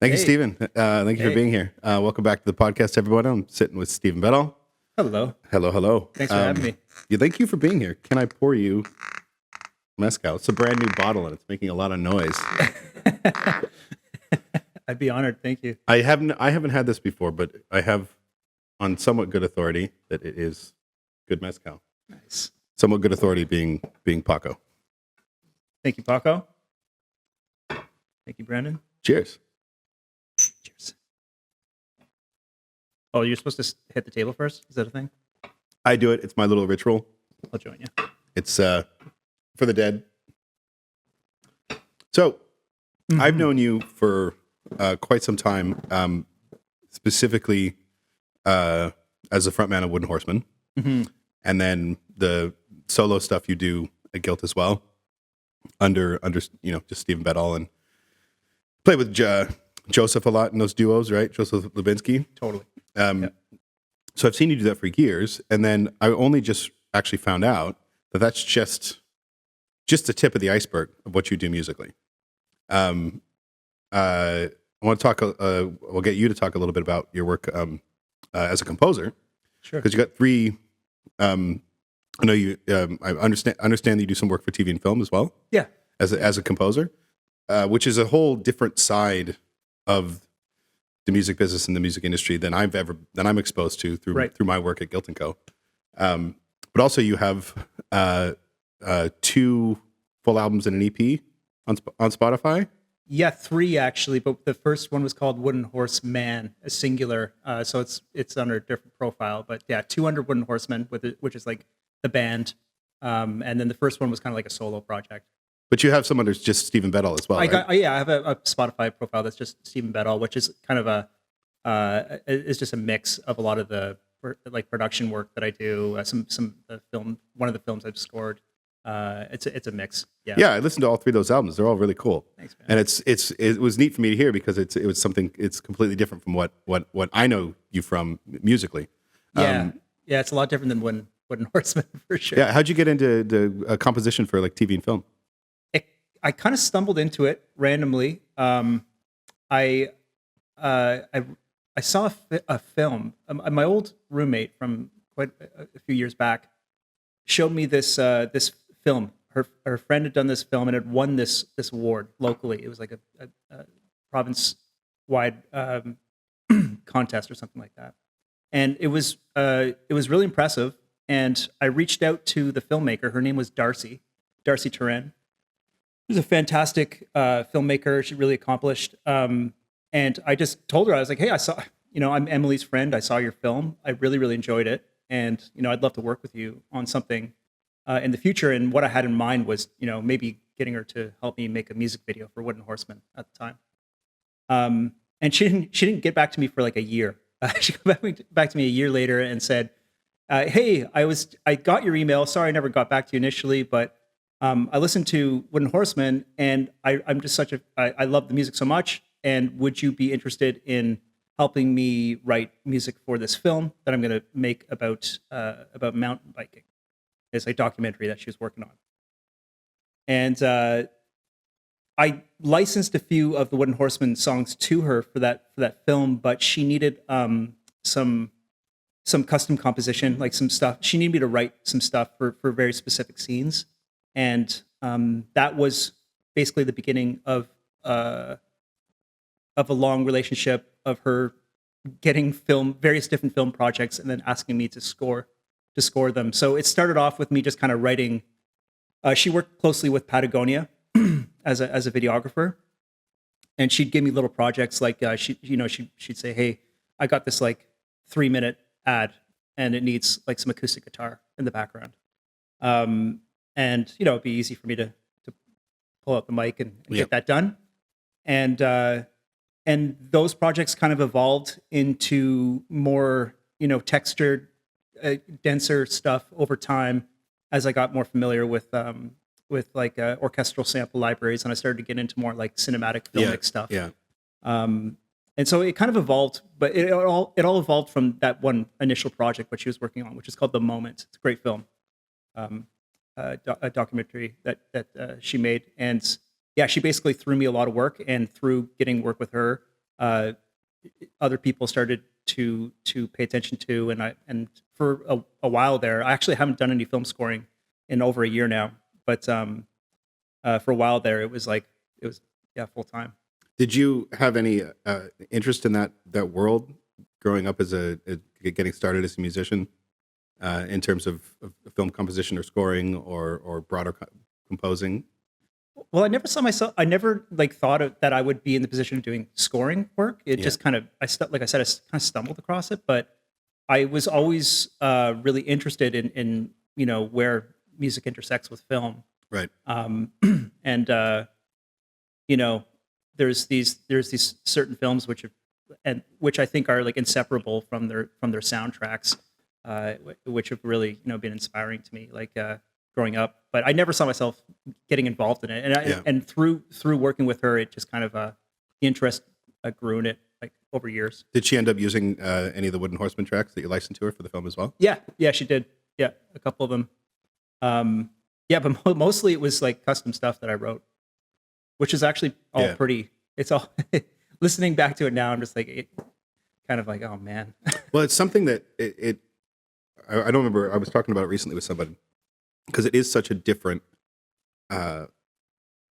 Thank you, Hey, Stephen. Thank you for hey. being here. Welcome back to the podcast, everyone. I'm sitting with Stephen Beddall. Hello. Hello, hello. Thanks for having me. Yeah, thank you for being here. Can I pour you mezcal? It's a brand new bottle and it's making a lot of noise. I'd be honored. Thank you. I haven't had this before, but I have on somewhat good authority that it is good mezcal. Nice. Somewhat good authority being Paco. Thank you, Paco. Thank you, Brandon. Cheers. Cheers. Oh, you're supposed to hit the table first? Is that a thing? I do it. It's my little ritual. I'll join you. It's for the dead. So I've known you for quite some time, specifically as a frontman of Wooden Horseman, and then the solo stuff you do at Guilt as well, under just Stephen Beddall, and play with Joseph a lot in those duos, right? Joseph Lubinsky. Totally. So I've seen you do that for years, and then I only just actually found out that that's just the tip of the iceberg of what you do musically. I want to talk. We'll get you to talk a little bit about your work as a composer, Sure. because you got three. I know you. I understand that you do some work for TV and film as well. Yeah. As a composer, which is a whole different side of the music business and the music industry than I'm exposed to through my work at Guilt and Co. But also you have two full albums and an EP on Spotify. Yeah, 3 actually, but the first one was called Wooden Horseman, a singular. So it's under a different profile. But yeah, 200 Wooden Horsemen, which is like the band. And then the first one was kind of like a solo project. But you have some under just Stephen Beddall as well, right? I have a Spotify profile that's just Stephen Beddall, which is kind of it's just a mix of a lot of the like production work that I do. One of the films I've scored. It's a mix. Yeah, I listened to all 3 of those albums. They're all really cool. Thanks, man. And it was neat for me to hear because it was something. It's completely different from what I know you from musically. Yeah, it's a lot different than Wooden Horseman for sure. Yeah, how'd you get into the composition for like TV and film? I kind of stumbled into it randomly. I saw a film. My old roommate from quite a few years back showed me this film. Her friend had done this film and had won this award locally. It was like a province-wide contest or something like that, and it was really impressive. And I reached out to the filmmaker. Her name was Darcy Turenne. She was a fantastic filmmaker. She really accomplished. And I just told her, I was like, hey, I'm Emily's friend. I saw your film. I really, really enjoyed it. And, I'd love to work with you on something in the future. And what I had in mind was, maybe getting her to help me make a music video for Wooden Horseman at the time. And she didn't get back to me for like a year. She got back to me a year later and said, hey, I got your email. Sorry, I never got back to you initially, but I listened to Wooden Horseman, and I'm just I love the music so much. And would you be interested in helping me write music for this film that I'm going to make about mountain biking? It's a documentary that she was working on. And I licensed a few of the Wooden Horseman songs to her for that film, but she needed some custom composition, like some stuff. She needed me to write some stuff for very specific scenes. And that was basically the beginning of a long relationship of her getting various different film projects, and then asking me to score them. So it started off with me just kind of writing. She worked closely with Patagonia as a videographer, and she'd give me little projects like she'd say, "Hey, I got this like 3-minute ad, and it needs like some acoustic guitar in the background." And it'd be easy for me to pull out the mic and get that done. And those projects kind of evolved into more textured, denser stuff over time as I got more familiar with like orchestral sample libraries, and I started to get into more like cinematic filmic stuff. Yeah. And so it kind of evolved, but it all evolved from that one initial project which she was working on, which is called The Moment. It's a great film. A documentary that she made, and yeah, she basically threw me a lot of work, and through getting work with her, uh, other people started to pay attention to, and for a while there, I actually haven't done any film scoring in over a year now, but for a while there, it was yeah, full time. Did you have any interest in that world growing up as getting started as a musician, in terms of film composition or scoring or broader composing? Well, I never saw myself. I never that I would be in the position of doing scoring work. It just kind of, like I said, I kind of stumbled across it. But I was always really interested in where music intersects with film. Right. And there's these certain films which I think are like inseparable from their soundtracks, which have really been inspiring to me, like growing up. But I never saw myself getting involved in it, and through working with her, it just kind of the interest grew in it like over years. Did she end up using any of the Wooden Horseman tracks that you licensed to her for the film as well? Yeah, she did. Yeah, a couple of them. But mostly it was like custom stuff that I wrote, which is actually all pretty. It's all listening back to it now, I'm just like, kind of like, oh man. Well, it's something that I don't remember. I was talking about it recently with somebody, because it is such a different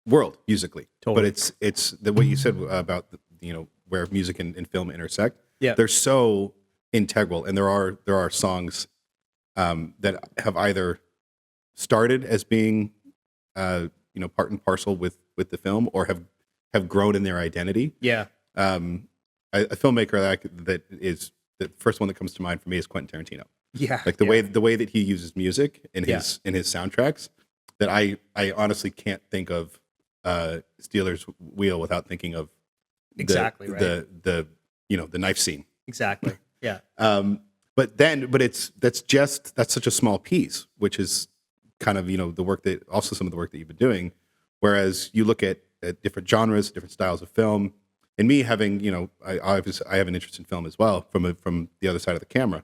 world musically. Totally. But it's what you said about where music and film intersect. Yeah, they're so integral, and there are songs that have either started as being part and parcel with the film, or have grown in their identity. Yeah. A filmmaker that is the first one that comes to mind for me is Quentin Tarantino. Yeah. Like the way that he uses music in his soundtracks, that I honestly can't think of Steelers Wheel without thinking of the knife scene. Exactly. Yeah. But that's such a small piece, which is kind of the work that also some of the work that you've been doing. Whereas you look at different genres, different styles of film, and me having I have an interest in film as well from the other side of the camera.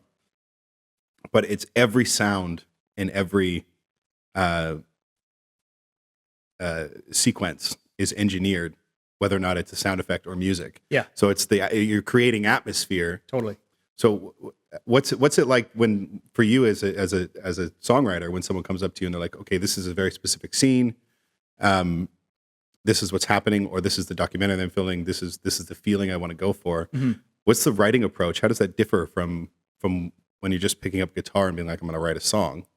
But it's every sound and every sequence is engineered, whether or not it's a sound effect or music. Yeah. So it's you're creating atmosphere. Totally. So what's it like when, for you as a songwriter, when someone comes up to you and they're like, okay, this is a very specific scene, this is what's happening, or this is the documentary that I'm filming, this is the feeling I want to go for. Mm-hmm. What's the writing approach? How does that differ from when you're just picking up guitar and being like, I'm going to write a song?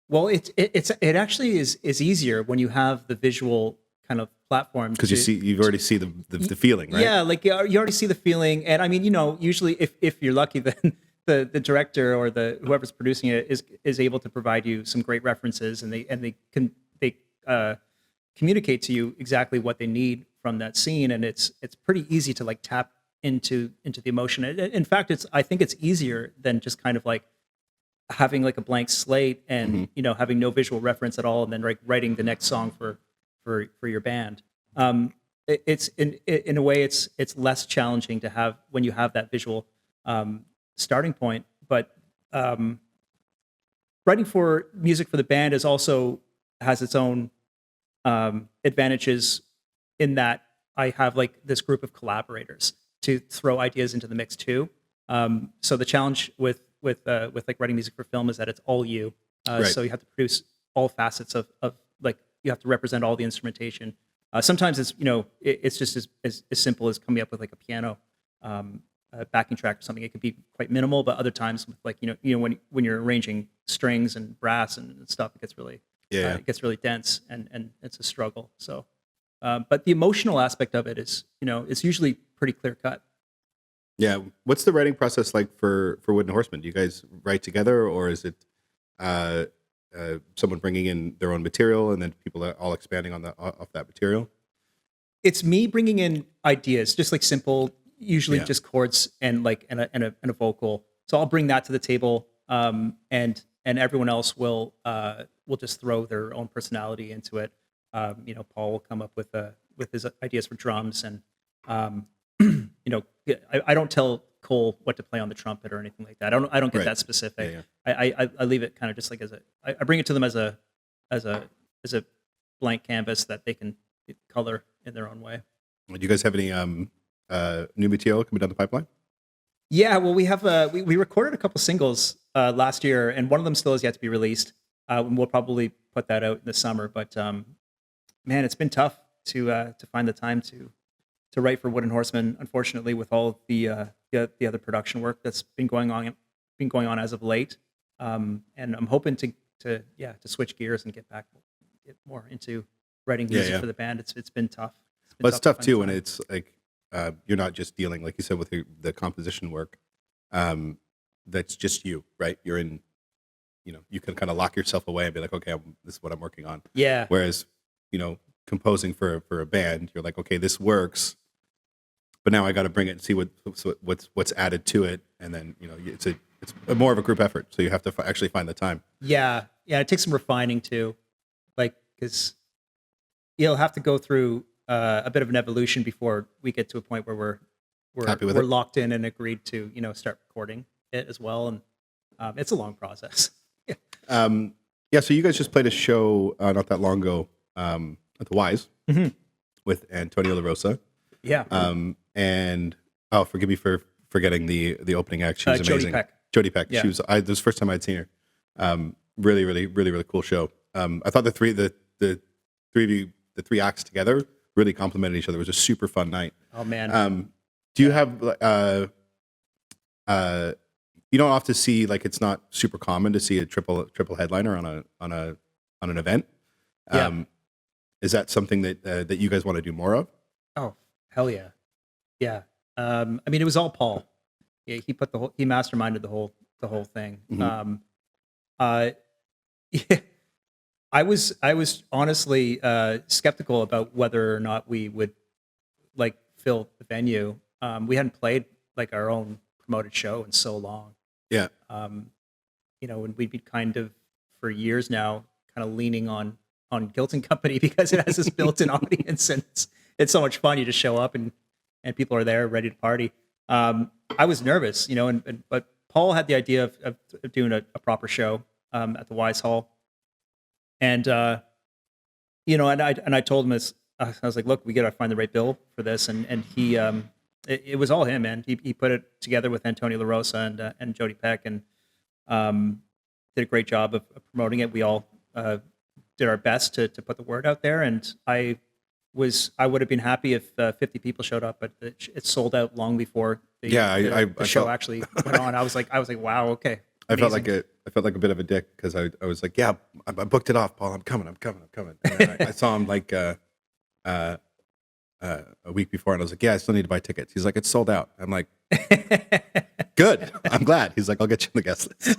Well, it actually is easier when you have the visual kind of platform, because you've already see the feeling, right? Yeah, like you already see the feeling, and I mean, usually if you're lucky, then the director or whoever's producing it is able to provide you some great references, and they communicate to you exactly what they need from that scene, and it's pretty easy to like tap into the emotion. In fact, I think it's easier than just kind of like having like a blank slate and having no visual reference at all, and then like writing the next song for your band. It's in a way it's less challenging to have when you have that visual starting point. But writing for music for the band has its own advantages, in that I have like this group of collaborators to throw ideas into the mix too. So the challenge with like writing music for film is that it's all you. Right. So you have to produce all facets of like, you have to represent all the instrumentation. Sometimes it's it's just as simple as coming up with like a piano backing track or something. It can be quite minimal, but other times with like when you're arranging strings and brass and stuff, it gets really it gets really dense, and it's a struggle. So, but the emotional aspect of it is it's usually pretty clear cut. Yeah. What's the writing process like for Wooden Horseman? Do you guys write together, or is it someone bringing in their own material and then people are all expanding off that material? It's me bringing in ideas, just like simple, usually just chords and a vocal. So I'll bring that to the table, and everyone else will just throw their own personality into it. Paul will come up with his ideas for drums, and I don't tell Cole what to play on the trumpet or anything like that. I don't get that specific. I leave it kind of just like I bring it to them as a blank canvas that they can color in their own way. Do you guys have any new material coming down the pipeline? Yeah, well, we have we recorded a couple singles last year, and one of them still has yet to be released. And we'll probably put that out in the summer. But man, it's been tough to find the time to write for Wooden Horseman. Unfortunately, with all the other production work that's been going on as of late, and I'm hoping to switch gears and get more into writing music for the band. It's been tough. It's tough too when it's like you're not just dealing, like you said, with the composition work. That's just you, right? You're in, you can kind of lock yourself away and be like, okay, this is what I'm working on. Yeah. Whereas, composing for a band, you're like, okay, this works, but now I got to bring it and see what's added to it, and then it's more of a group effort, so you have to actually find the time. Yeah, it takes some refining too, like because you'll have to go through a bit of an evolution before we get to a point where we're happy with we're it. Locked in and agreed to start recording it as well, and it's a long process. So you guys just played a show not that long ago at the Wise with Antonio La Rosa. Yeah. And forgive me for forgetting the opening act. She was amazing. Jody Peck. Yeah. She was. This was the first time I'd seen her. Really, really, really, really cool show. I thought the three acts together really complemented each other. It was a super fun night. Oh man. Do you have you don't often see, like, it's not super common to see a triple headliner on an event. Is that something that you guys want to do more of? Oh, hell yeah. Yeah. I mean, it was all Paul. Yeah, he masterminded the whole thing. Mm-hmm. Yeah, I was honestly skeptical about whether or not we would like fill the venue. We hadn't played like our own promoted show in so long. Yeah. And we'd be kind of for years now kind of leaning on Guilt and Company because it has this built-in audience, and it's so much fun. You just show up and people are there ready to party. I was nervous, but Paul had the idea of doing a proper show at the Wise Hall, and and I told him this. I was like, look, we got to find the right bill for this, and he it was all him, man. He put it together with Antonio La Rosa and Jody Peck, and did a great job of promoting it. We all did our best to put the word out there, and I would have been happy if 50 people showed up, but it sold out long before the show actually went on. I was like, wow, okay. Amazing. I felt like a bit of a dick because I was like, yeah, I booked it off, Paul. I'm coming. And then I saw him like a week before, and I was like, yeah, I still need to buy tickets. He's like, it's sold out. I'm like, good. I'm glad. He's like, I'll get you on the guest list.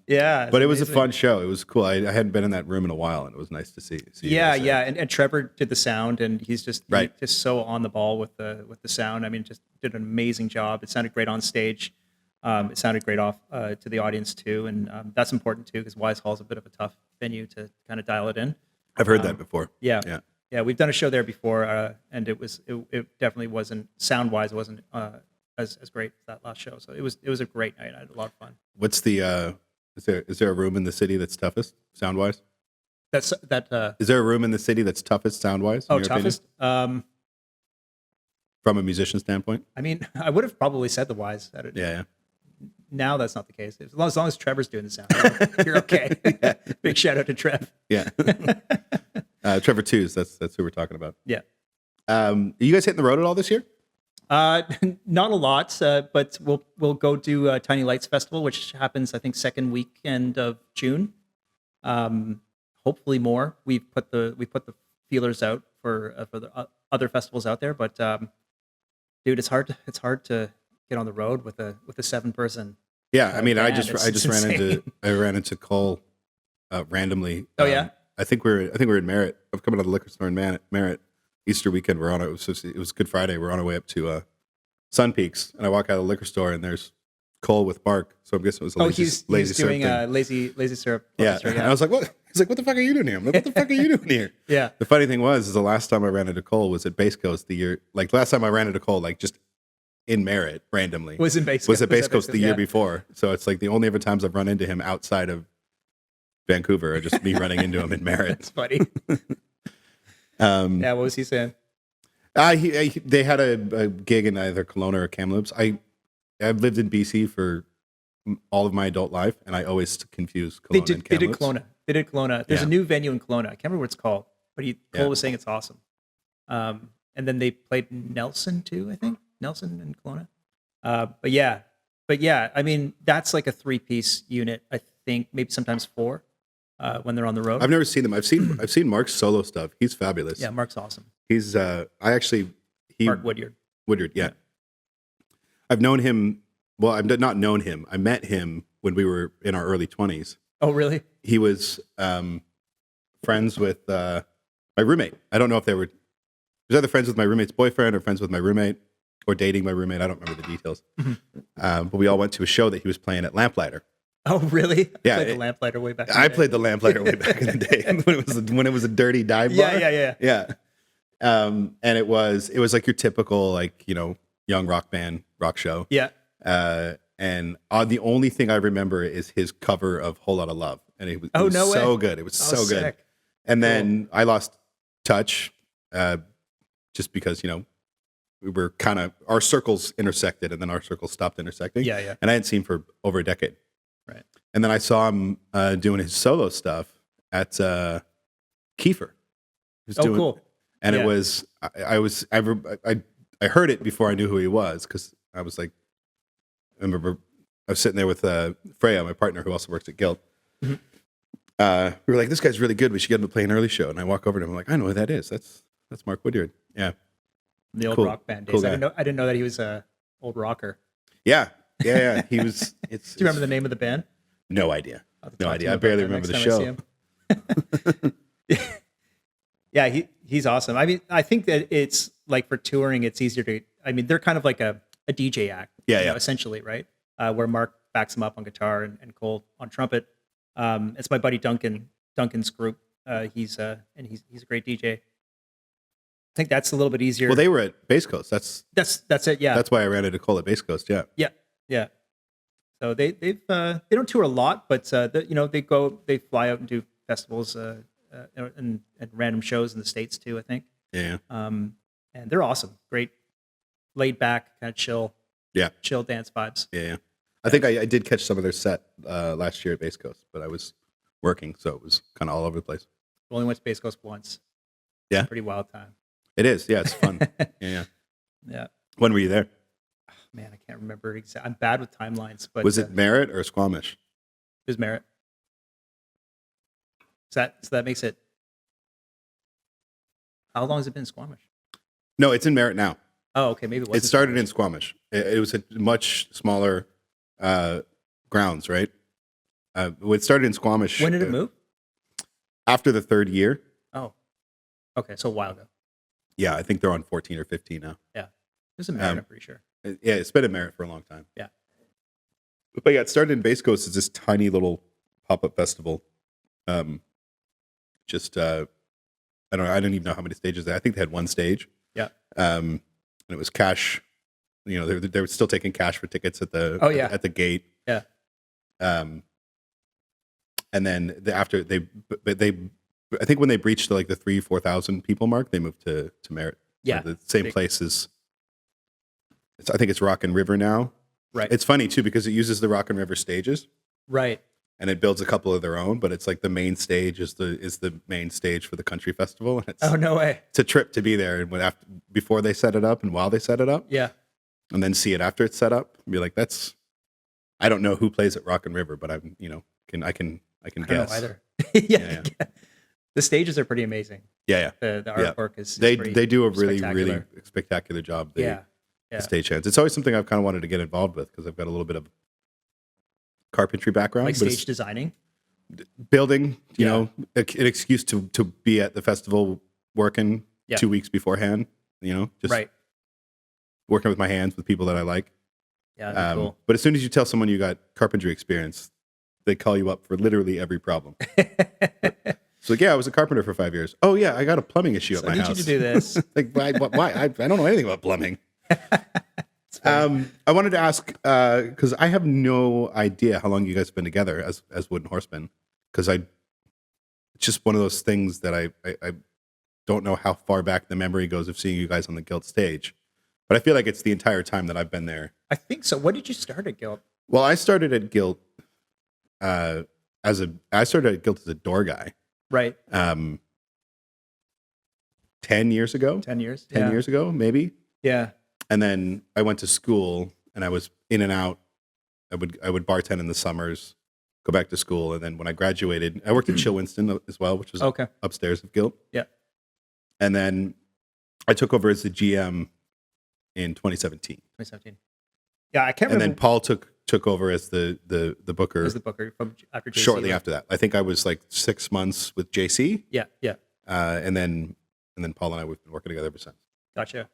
Yeah, but it was a fun show. It was cool. I hadn't been in that room in a while, and it was nice to see. Yeah. And Trevor did the sound, and he's just so on the ball with the sound. I mean, just did an amazing job. It sounded great on stage. It sounded great off to the audience too, and that's important too because Wise Hall is a bit of a tough venue to kind of dial it in. I've heard that before. Yeah. We've done a show there before, and it definitely wasn't sound wise. It wasn't as great as that last show. So it was a great night. I had a lot of fun. What's the is there a room in the city that's toughest sound wise? Is there a room in the city that's toughest sound wise? Oh, toughest. From a musician standpoint, I mean, I would have probably said the Wise. Yeah. Now that's not the case. As long as Trevor's doing the sound, you're okay. Yeah. Big shout out to Trev. Yeah. Trevor Twos. That's who we're talking about. Yeah. Are you guys hitting the road at all this year? Not a lot, but we'll go do Tiny Lights Festival, which happens I think second weekend of June. Hopefully more. We put the feelers out for the other festivals out there, but dude, it's hard to get on the road with a 7-person. Yeah, I mean, band. I just ran into Cole randomly. Oh yeah. I think we're in Merritt. I'm coming to the liquor store in Merritt. Easter weekend, we're on it. It was Good Friday. We're on our way up to Sun Peaks, and I walk out of the liquor store, and there's Cole with Bark. So I'm guessing it was a lazy doing syrup lazy syrup. Yeah. And I was like, what? He's like, what the fuck are you doing here? I'm like, what the fuck are you doing here? Yeah. The funny thing is the last time I ran into Cole was at Base Coast the year. Like last time I ran into Cole, like just in Merritt randomly. Was at Base Coast the year before. So it's like the only ever times I've run into him outside of Vancouver are just me running into him in Merritt. It's funny. Yeah, what was he saying? They had a gig in either Kelowna or Kamloops. I've lived in BC for all of my adult life, and I always confuse Kelowna and Kamloops. They did Kelowna. There's Yeah. a new venue in Kelowna. I can't remember what it's called, but Cole Yeah. was saying it's awesome. And then they played Nelson too, I think. Nelson and Kelowna. But yeah, I mean, that's like a 3-piece unit, I think, maybe sometimes 4 when they're on the road. I've never seen them. I've seen Mark's solo stuff. He's fabulous. Yeah, Mark's awesome. He's Mark Woodyard. Woodyard, yeah. I've known him. Well, I've not known him. I met him when we were in our early 20s. Oh, really? He was friends with my roommate. I don't know if he was either friends with my roommate's boyfriend or friends with my roommate or dating my roommate. I don't remember the details. But we all went to a show that he was playing at Lamplighter. Oh, really? Yeah, Played the Lamplighter way back. I played the Lamplighter way back in the day when it was a dirty dive bar. Yeah. And it was like your typical, like, you know, young rock band rock show. Yeah. And the only thing I remember is his cover of "Whole Lotta Love," and it was no so way. good. It was so good. Sick. And then I lost touch, just because, you know, we were kind of, our circles intersected, and then our circles stopped intersecting. Yeah. And I hadn't seen for over a decade. Right. And then I saw him doing his solo stuff at Kiefer. He was doing, cool. And Yeah. it was, I heard it before I knew who he was, because I was like, I remember I was sitting there with Freya, my partner, who also works at Guild. Mhm. We were like, this guy's really good. We should get him to play an early show. And I walk over to him. I'm like, I know who that is. That's Mark Woodyard. Yeah. The old Cool. rock band days. Cool I guy. didn't know that he was a old rocker. Yeah. He was. Do you remember the name of the band? No idea. I'll have to No talk to idea. him I about barely that remember next the time I see him. Yeah, he's awesome. I mean, I think that it's like for touring, it's easier to. I mean, they're kind of like a DJ act. Yeah, you know, yeah. essentially, right? Where Mark backs him up on guitar and Cole on trumpet. It's my buddy Duncan's group. He's a great DJ. I think that's a little bit easier. Well, they were at Bass Coast. That's it. Yeah, why I ran into Cole at Bass Coast. Yeah. yeah. So they don't tour a lot, but they fly out and do festivals and random shows in the States too, I think. Yeah. And they're awesome. Great, laid back, kind of chill dance vibes. Yeah. I think I did catch some of their set last year at Bass Coast, but I was working, so it was kind of all over the place. Only went to Space Coast once. Yeah. Pretty wild time. It is. Yeah, it's fun. Yeah. Yeah. When were you there? Man, I can't remember exactly. I'm bad with timelines, but Was it Merritt or Squamish? It was Merritt. So that makes it. How long has it been in Squamish? No, it's in Merritt now. Oh, okay. Maybe it was. It started in Squamish. It was a much smaller grounds, right? It started in Squamish. When did it move? After the 3rd year. Oh, okay. So a while ago. Yeah, I think they're on 14 or 15 now. Yeah. It was in Merritt, I'm pretty sure. Yeah, it's been in Merritt for a long time. Yeah. But yeah, it started in Bass Coast as this tiny little pop-up festival. I don't even know how many stages they had. I think they had one stage. Yeah. And it was cash. You know, they were still taking cash for tickets at the at the gate. Yeah. And then after they I think when they breached like the 3,000-4,000 people mark, they moved to Merritt. Yeah. The same place as I think it's Rock and River now. Right. It's funny too because it uses the Rock and River stages. Right. And it builds a couple of their own, but it's like the main stage is the main stage for the country festival. And it's, oh, no way. It's a trip to be there and before they set it up and while they set it up. Yeah. And then see it after it's set up and be like, I don't know who plays at Rock and River, but I can I guess. don't know either. Yeah. The stages are pretty amazing. Yeah. The artwork is they pretty do a really spectacular. spectacular job. Yeah. The stagehands. It's always something I've kind of wanted to get involved with because I've got a little bit of carpentry background, Like stage designing, building. You know, an excuse to be at the festival working 2 weeks beforehand. You know, just working with my hands with people that I like. Yeah, that'd be cool. But as soon as you tell someone you got carpentry experience, they call you up for literally every problem. So yeah, I was a carpenter for 5 years. Oh yeah, I got a plumbing issue at my house. I need you to do this. Like why? I don't know anything about plumbing. I wanted to ask because I have no idea how long you guys have been together as Wooden Horsemen. Because it's just one of those things that I don't know how far back the memory goes of seeing you guys on the Guild stage, but I feel like it's the entire time that I've been there. I think so. What did you start at Guild? Well, I started at Guild as a door guy. Right. 10 years ago. 10 years. 10 years ago, maybe. Yeah. And then I went to school, and I was in and out. I would bartend in the summers, go back to school, and then when I graduated, I worked at Chill Winston as well, which was upstairs of Guild. Yeah. And then I took over as the GM in 2017. 2017. Yeah, I can't And remember. then Paul took over as the booker. As the booker from after JC. Shortly after that. I think I was like 6 months with JC. Yeah, yeah. And then Paul and I, we've been working together ever since. Gotcha.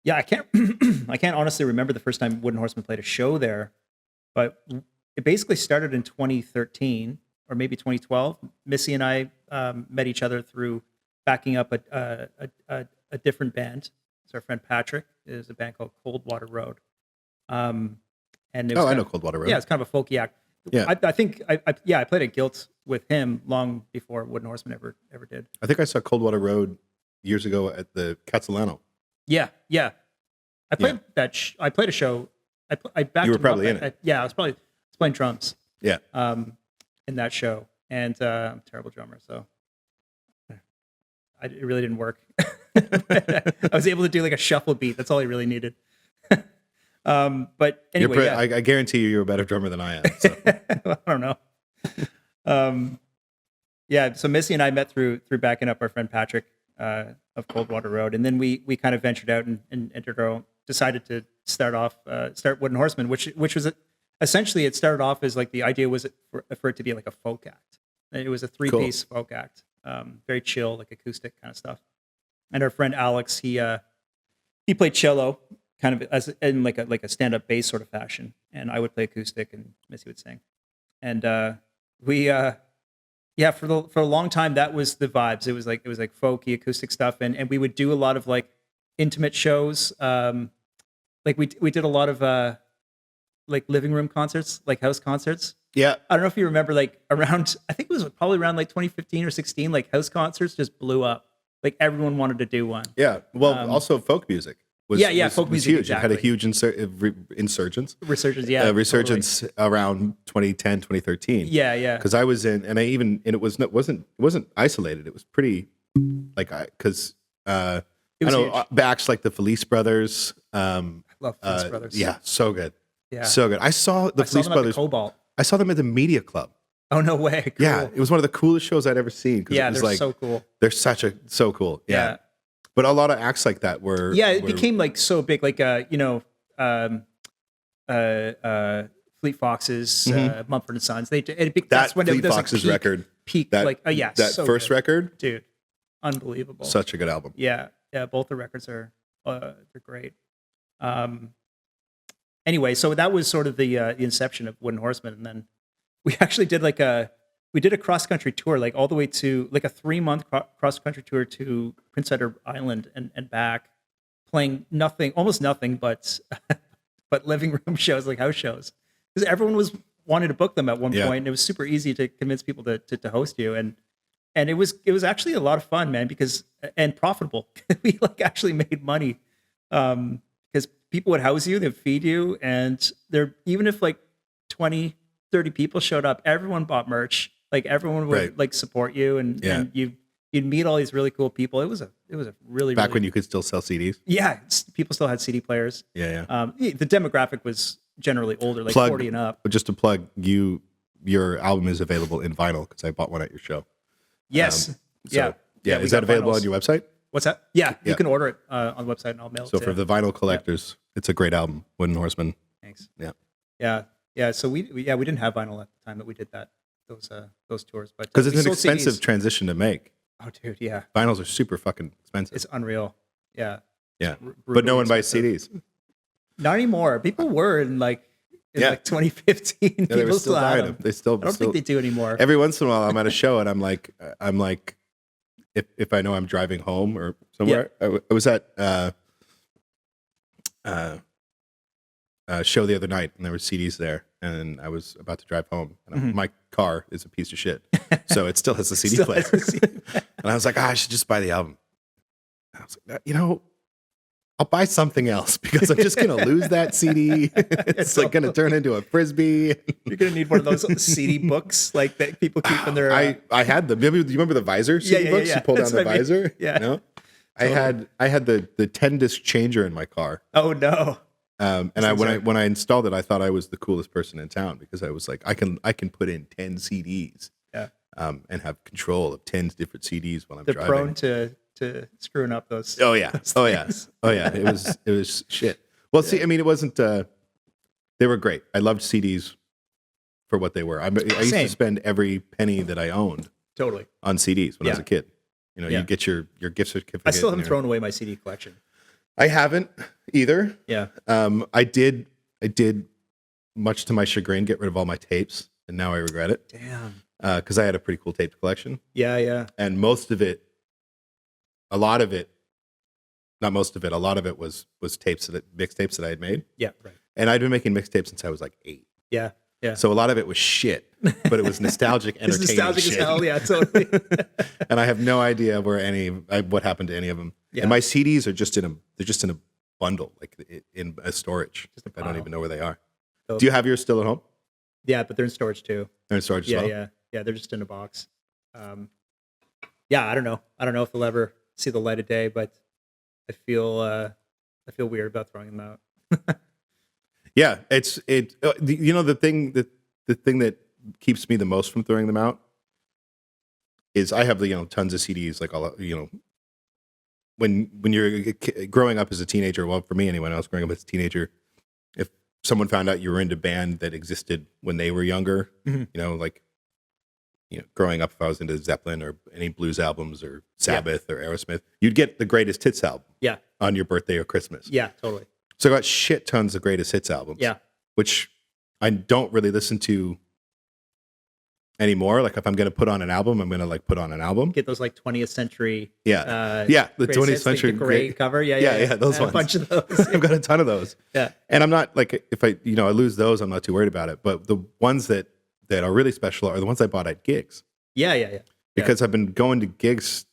Yeah, I can't I can't honestly remember the first time Wooden Horseman played a show there, but it basically started in 2013 or maybe 2012. Missy and I met each other through backing up a different band. It's our friend Patrick. It is a band called Coldwater Road. And it was I know Coldwater Road. Yeah, it's kind of a folky act. Yeah. I think I played at Guilt with him long before Wooden Horseman ever did. I think I saw Coldwater Road years ago at the Catalano. Yeah, yeah. I played I played a show. I backed You were him probably up. in it. Yeah, I was playing drums. Yeah. In that show, and I'm a terrible drummer, so it really didn't work. I was able to do like a shuffle beat. That's all I really needed. But anyway, I guarantee you're a better drummer than I am. So. I don't know. Yeah, so Missy and I met through backing up our friend Patrick of Coldwater Road, and then we kind of ventured out and entered our own. Decided to start Wooden Horseman, which was essentially it started off as like the idea was for it to be like a folk act. It was a 3-piece folk act, very chill, like acoustic kind of stuff. And our friend Alex, he played cello, kind of as in like a stand-up bass sort of fashion, and I would play acoustic, and Missy would sing. And for a long time that was the vibes. It was like folky acoustic stuff, and we would do a lot of like intimate shows. Like we did a lot of like living room concerts, like house concerts. Yeah. I don't know if you remember, like around, I think it was probably around like 2015 or 16, like house concerts just blew up. Like everyone wanted to do one. Yeah. Well, also folk music. Was folk music huge. exactly. It had a huge resurgence. Resurgence around 2010, 2013. Yeah, yeah. Because I was in, and it wasn't isolated. It was pretty, like, because I know huge. acts like the Felice Brothers. Love Felice Brothers. Yeah, so good. Yeah. So good. I saw the Felice them Brothers. At the Cobalt. I saw them at the Media Club. Oh, no way. Cool. Yeah, it was one of the coolest shows I'd ever seen. Yeah, it was they're like, so cool. They're so cool. Yeah. But a lot of acts like that were... Yeah, it became like so big, like, Fleet Foxes, Mumford & Sons. That's when Fleet it was Foxes like record. Peak, that so first good. record. Dude, unbelievable. Such a good album. Yeah, both the records are they're great. Anyway, so that was sort of the inception of Wooden Horseman, and then we actually did a cross country tour, like all the way to like a 3-month cross country tour to Prince Edward Island and back, playing almost nothing, but living room shows, like house shows, because everyone wanted to book them at one point, and it was super easy to convince people to host you, and it was actually a lot of fun, man, and profitable. We like actually made money. Because people would house you, they'd feed you, and even if like 20, 30 people showed up, everyone bought merch. Like everyone would like support you, and you'd meet all these really cool people. It was a really back when you could still sell CDs. Yeah, people still had CD players. Yeah. The demographic was generally older, like 40 and up. Just to plug, your album is available in vinyl because I bought one at your show. Yes. Yeah. Is that available on your website? What's that? Yeah, you can order it on the website, and I'll mail it to you. So for the vinyl collectors, it's a great album, Wooden Horseman. Thanks. Yeah. So we didn't have vinyl at the time that we did those tours, but because it's an expensive transition to make. Oh, dude, yeah. Vinyls are super fucking expensive. It's unreal. Yeah. Yeah. But no one buys CDs. Not anymore. People were in like 2015. Yeah, they were still had buying them. They still. I don't think they do anymore. Every once in a while, I'm at a show and I'm like. If I know I'm driving home or somewhere, I was at a show the other night and there were CDs there, and I was about to drive home, and my car is a piece of shit, so it still has a CD player. And I was like, I should just buy the album. And I was like, I'll buy something else because I'm just going to lose that CD. It's like going to turn into a Frisbee. You're going to need one of those CD books like that people keep in their... I had them. Do you remember the visor CD books? You pull down the visor? Yeah. No? Totally. I had the 10-disc changer in my car. Oh, no. And when I installed it, I thought I was the coolest person in town because I was like, I can put in 10 CDs. Yeah. And have control of 10 different CDs while I'm They're driving. Prone to screwing up those. Oh yeah. Those oh yeah. Oh yeah. It was shit. Well, see, I mean, it wasn't. They were great. I loved CDs for what they were. I used to spend every penny that I owned totally on CDs when I was a kid. You get your gift certificate. I still haven't thrown away my CD collection. I haven't either. Yeah. I did, much to my chagrin, get rid of all my tapes, and now I regret it. Damn. Because I had a pretty cool tape collection. Yeah. And most of it, a lot of it was mixtapes that I had made. Yeah, right. And I'd been making mixtapes since I was like 8. Yeah. So a lot of it was shit, but it was nostalgic, entertaining It's nostalgic shit. as hell, yeah, totally. And I have no idea what happened to any of them. Yeah. And my CDs are just in a bundle, like in a storage. I don't even know where they are. So, do you have yours still at home? Yeah, but they're in storage too. They're in storage as well? Yeah. They're just in a box. I don't know. I don't know if they'll ever see the light of day, but I feel weird about throwing them out. Yeah, the thing that keeps me the most from throwing them out is I have tons of CDs, like all when you're growing up as a teenager. Well, for me anyway, when I was growing up as a teenager, if someone found out you were into band that existed when they were younger, growing up, if I was into Zeppelin or any blues albums or Sabbath or Aerosmith, you'd get the greatest hits album on your birthday or Christmas. Yeah, totally. So I got shit tons of greatest hits albums. Yeah. Which I don't really listen to anymore. Like if I'm going to put on an album, I'm going to put on an album. Get those 20th century. The 20th century the gray cover. Yeah. Those ones. A bunch of those. I've got a ton of those. Yeah. And I'm not if I lose those, I'm not too worried about it. But the ones that are really special are the ones I bought at gigs. Yeah. Because I've been going to gigs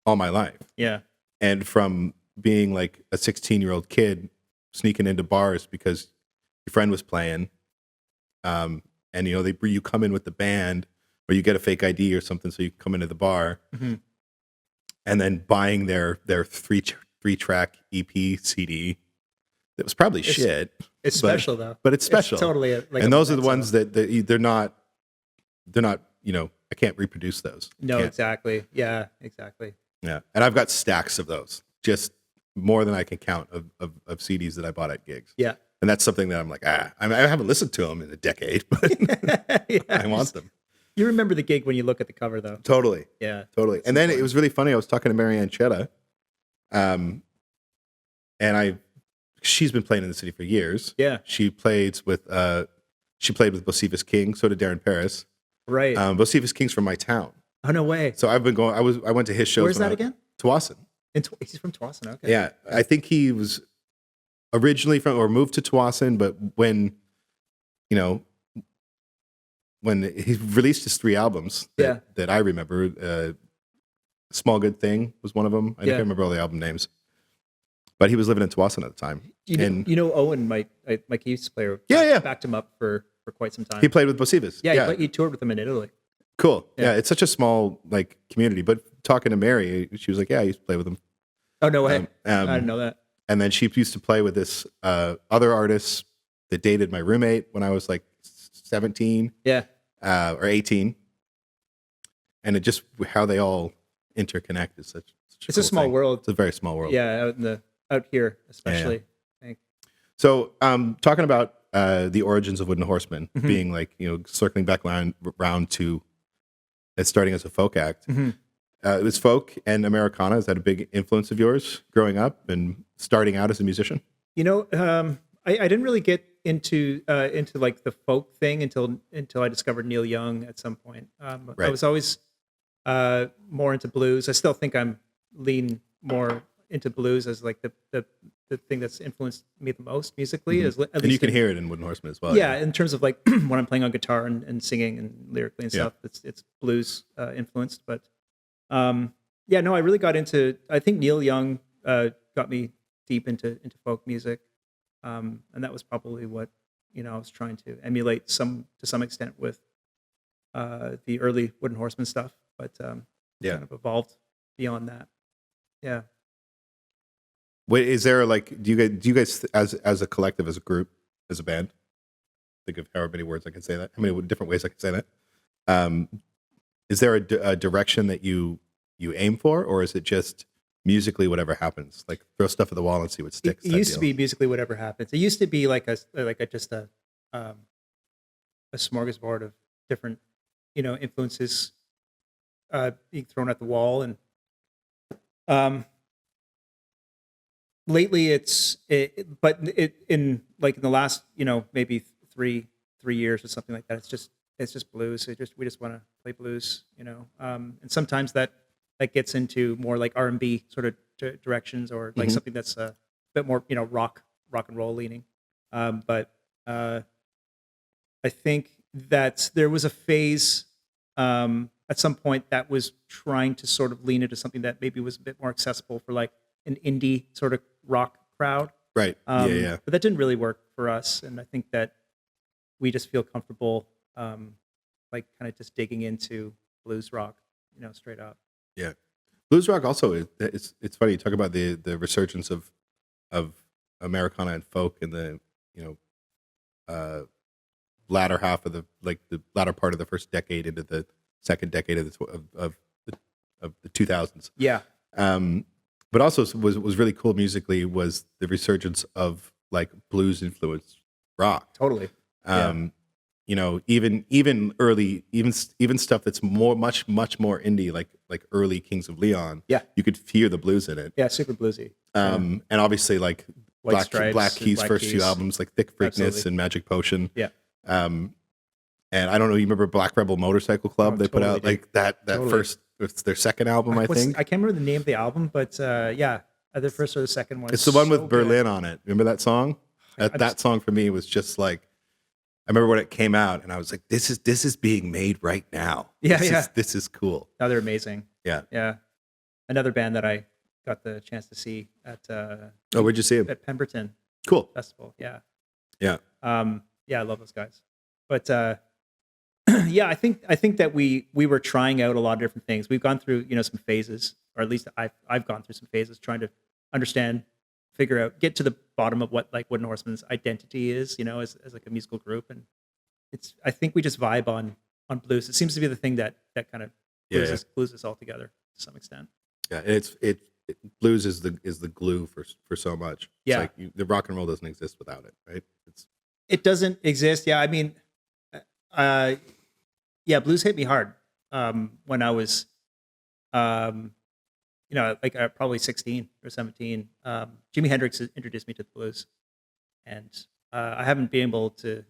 all my life. Yeah. And from being like a 16-year-old kid sneaking into bars because your friend was playing, and you come in with the band, or you get a fake ID or something, so you come into the bar, and then buying their three-track EP CD that was probably shit. It's special though, but it's special. It's totally, and those are the ones that they're not. I can't reproduce those. No, exactly. Yeah, exactly. Yeah, and I've got stacks of those, just more than I can count of CDs that I bought at gigs. Yeah. And that's something that I'm like, I haven't listened to them in a decade, but I want them. You remember the gig when you look at the cover, though. Totally. Yeah. Totally. And then it was really funny. I was talking to Marianne Chetta, and she's been playing in the city for years. Yeah. She played with Bocephus King. So did Darren Paris. Right. Bocephus King's from my town. Oh, no way. So I've been going. I went to his shows. Where's that again? Tawasin. He's from Tawasin. Okay. Yeah, I think he was originally from or moved to Tawasin, but when he released his 3 albums that I remember, Small Good Thing was one of them. I can't remember all the album names, but he was living in Tawasin at the time. Owen, my keys player, backed him up for quite some time. He played with Bocephus. Yeah, he toured with him in Italy. Cool. Yeah, it's such a small community. But talking to Mary, she was like, "Yeah, I used to play with him." Oh no way! I didn't know that. And then she used to play with this other artist that dated my roommate when I was like 17, or 18. And it just how they all interconnect is such it's a small world. It's a very small world. Yeah, out here especially. Yeah. So, talking about the origins of Wooden Horseman being circling back around to it starting as a folk act. It was folk and Americana. Is that a big influence of yours growing up and starting out as a musician? I didn't really get into the folk thing until I discovered Neil Young at some point. I was always more into blues. I still think I'm lean more into blues as the thing that's influenced me the most musically. And you can hear it in Wooden Horseman as well. Yeah, in terms of when I'm playing on guitar and singing and lyrically and stuff, it's blues influenced. But Yeah, no, I really got into. I think Neil Young got me deep into folk music, and that was probably what I was trying to emulate to some extent with the early Wooden Horseman stuff, but Yeah. kind of evolved beyond that. Yeah. Wait, is there like do you guys as a collective, as a group, as a band? Think of however many words I can say that. How many different ways I can say that? Um, is there a direction that you aim for, or is it just musically whatever happens? Like throw stuff at the wall and see what sticks. It type used to deal? be musically whatever happens. It used to be like just um, a smorgasbord of different influences being thrown at the wall, and um, lately in the last maybe three years or something like that, it's just blues. We just want to play blues, and sometimes that gets into more like R&B sort of directions, or like something that's a bit more rock and roll leaning. But I think that there was a phase at some point that was trying to sort of lean into something that maybe was a bit more accessible for like an indie sort of rock crowd. Right. Yeah. But that didn't really work for us, and I think that we just feel comfortable, like kind of just digging into blues rock, straight up. Yeah. Blues rock also it's funny you talk about the resurgence of Americana and folk in the latter half of the latter part of the first decade into the second decade of the 2000s. Yeah. But also was really cool musically was the resurgence of like blues influenced rock. Totally. Even early, even stuff that's much more indie, like early Kings of Leon. Yeah. You could hear the blues in it. Yeah, super bluesy. And obviously like White Stripes Black Keys' Black first Keys. few albums, like Thick Freakness Absolutely. and Magic Potion. Yeah. And I don't know, you remember Black Rebel Motorcycle Club? Oh, They put totally, out dude. like that Totally. first, it's their second album, I think. I can't remember the name of the album, but yeah, either first or the second one. It's the one So with good. Berlin on it. Remember that song? That song for me was just like, I remember when it came out, and I was like, "This is being made right now. Yeah, This is cool." No, they're amazing. Yeah. Yeah. Another band that I got the chance to see at Oh, where'd you see him? at Pemberton Cool. Festival. Yeah. Yeah. Yeah, I love those guys. But yeah, I think that we were trying out a lot of different things. We've gone through some phases, or at least I've gone through some phases trying to understand, figure out, get to the bottom of what like Wooden Horseman's identity is, as like a musical group. And I think we just vibe on blues. It seems to be the thing that kind of glues us all together to some extent. Yeah, and blues is the glue for so much. Yeah. It's like the rock and roll doesn't exist without it, right? It doesn't exist. Yeah, I mean, yeah, blues hit me hard when I was, like probably 16 or 17. Jimi Hendrix introduced me to the blues, and I haven't been able to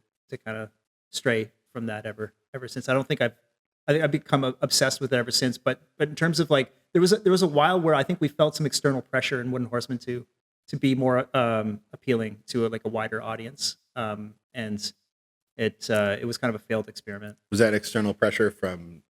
kind of stray from that ever since. I think I've become obsessed with it ever since. But in terms of like, there was a while where I think we felt some external pressure in Wooden Horseman to be more appealing to a wider audience, and it was kind of a failed experiment. Was that external pressure from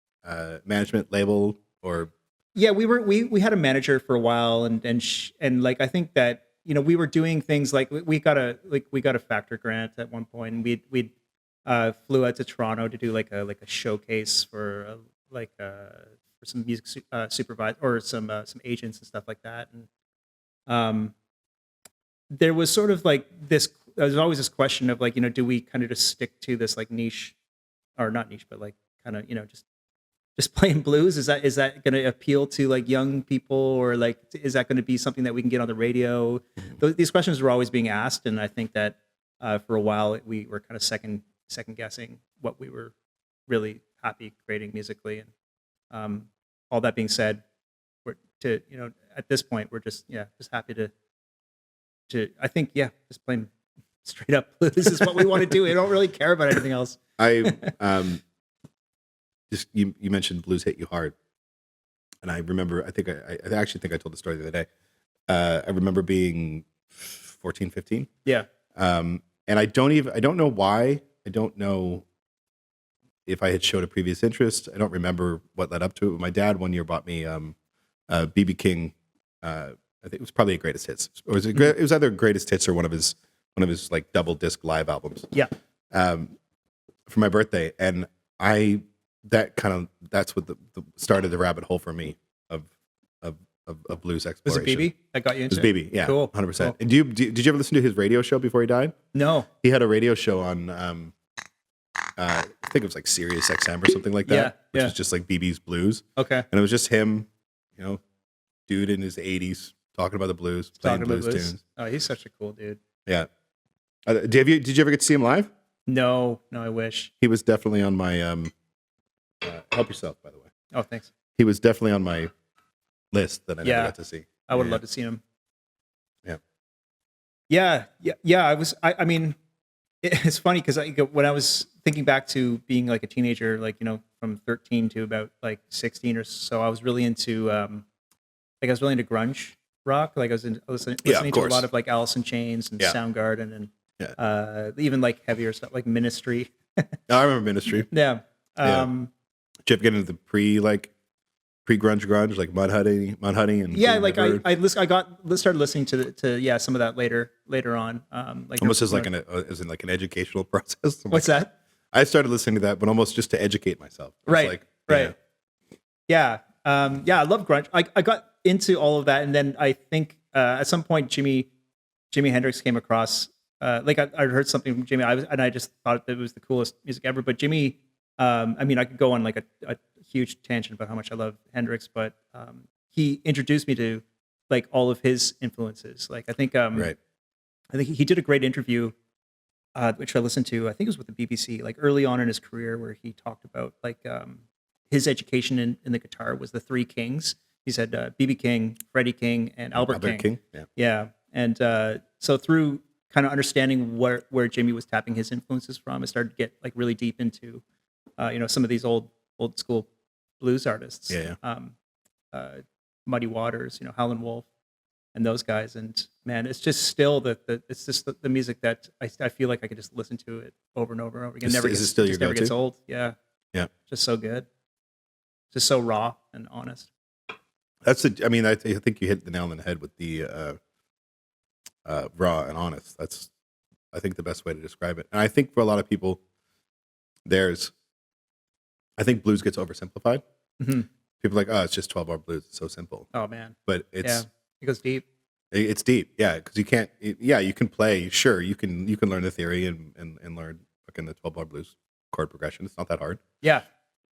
management, label, or? Yeah, we had a manager for a while, and like I think that we were doing things like we got a factor grant at one point, and we flew out to Toronto to do like a showcase for some music supervisor or some agents and stuff like that, and there was sort of like this. There's always this question of like do we kind of just stick to this like niche, or not niche, but like kind of just playing blues? Is that going to appeal to like young people, or like is that going to be something that we can get on the radio? These questions were always being asked, and I think that for a while we were kind of second guessing what we were really happy creating musically. And all that being said, at this point we're just happy to I think just playing straight up blues is what we want to do. We don't really care about anything else. I just you mentioned blues hit you hard, and I remember I actually think I told the story the other day. I remember being 14, 15. Yeah. And I don't know why. I don't know if I had showed a previous interest. I don't remember what led up to it. My dad one year bought me a BB King. I think it was probably a greatest hits, or was it? It was either greatest hits or one of his like double disc live albums. Yeah. For my birthday, and that's what the started the rabbit hole for me of blues Was exploration. it BB that got you into It was BB, yeah, Cool. 100%. Cool. And did you ever listen to his radio show before he died? No. He had a radio show on, I think it was like Sirius XM or something like that, which was just like BB's Blues. Okay. And it was just him, dude in his 80s talking about the blues, playing blues tunes. Oh, he's such a cool dude. Yeah. Did you ever get to see him live? No, I wish. He was definitely on my help yourself, by the way. Oh, thanks. He was definitely on my list that I never got to see. I would love to see him. Yeah. Yeah. I mean, it's funny because when I was thinking back to being like a teenager, like, from 13 to about like 16 or so, I was really into, grunge rock. Like I was listening to a lot of like Alice in Chains and Soundgarden and even like heavier stuff like Ministry. I remember Ministry. Yeah. Did you ever get into the pre-grunge, like Mudhoney and I started listening to some of that later on. Like almost as like as in like an educational process. What's that? I started listening to that, but almost just to educate myself. Right. Yeah. I love grunge. I got into all of that, and then I think at some point Jimi Hendrix came across. I heard something from Jimi, I just thought it was the coolest music ever. But Jimi, I could go on like a huge tangent about how much I love Hendrix, but he introduced me to like all of his influences. Like I think he did a great interview, which I listened to. I think it was with the BBC, like early on in his career, where he talked about like his education in the guitar was the three kings. He said BB King, Freddie King, and Albert King. Yeah. And so through kind of understanding where Jimmy was tapping his influences from, I started to get like really deep into some of these old school blues artists. Muddy Waters, Howlin' Wolf, and those guys. And man, it's just still it's just the music that I feel like I could just listen to it over and over and over again. Is it still your go-to? Never gets old. Yeah. Just so good. Just so raw and honest. I think you hit the nail on the head with the raw and honest. That's, I think, the best way to describe it. And I think for a lot of people, I think blues gets oversimplified. Mm-hmm. People are like, oh, it's just 12-bar blues. It's so simple. Oh man. But it goes deep. It's deep, yeah, because you can't. You can play. Sure, you can learn the theory and learn fucking the 12-bar blues chord progression. It's not that hard. Yeah.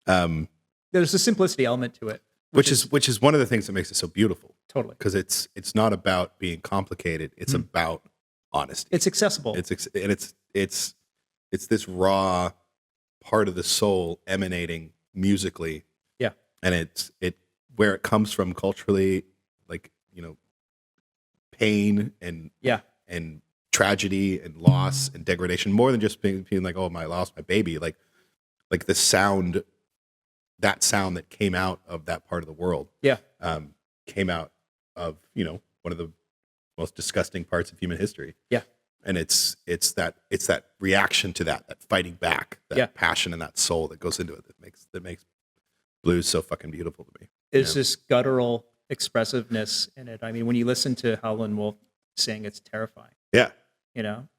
There's a simplicity element to it, which is one of the things that makes it so beautiful. Totally, because it's not about being complicated. It's about honesty. It's accessible. It's this raw part of the soul emanating musically. Yeah, and it where it comes from culturally, like pain and tragedy and loss and degradation, more than just being like, oh, I lost my baby, like the sound, that came out of that part of the world, came out of one of the most disgusting parts of human history, and it's that reaction to that fighting back, that passion and that soul that goes into it that makes blues so fucking beautiful to me. It's this guttural expressive-ness in it. I mean, when you listen to Howlin' Wolf sing, it's terrifying. Yeah.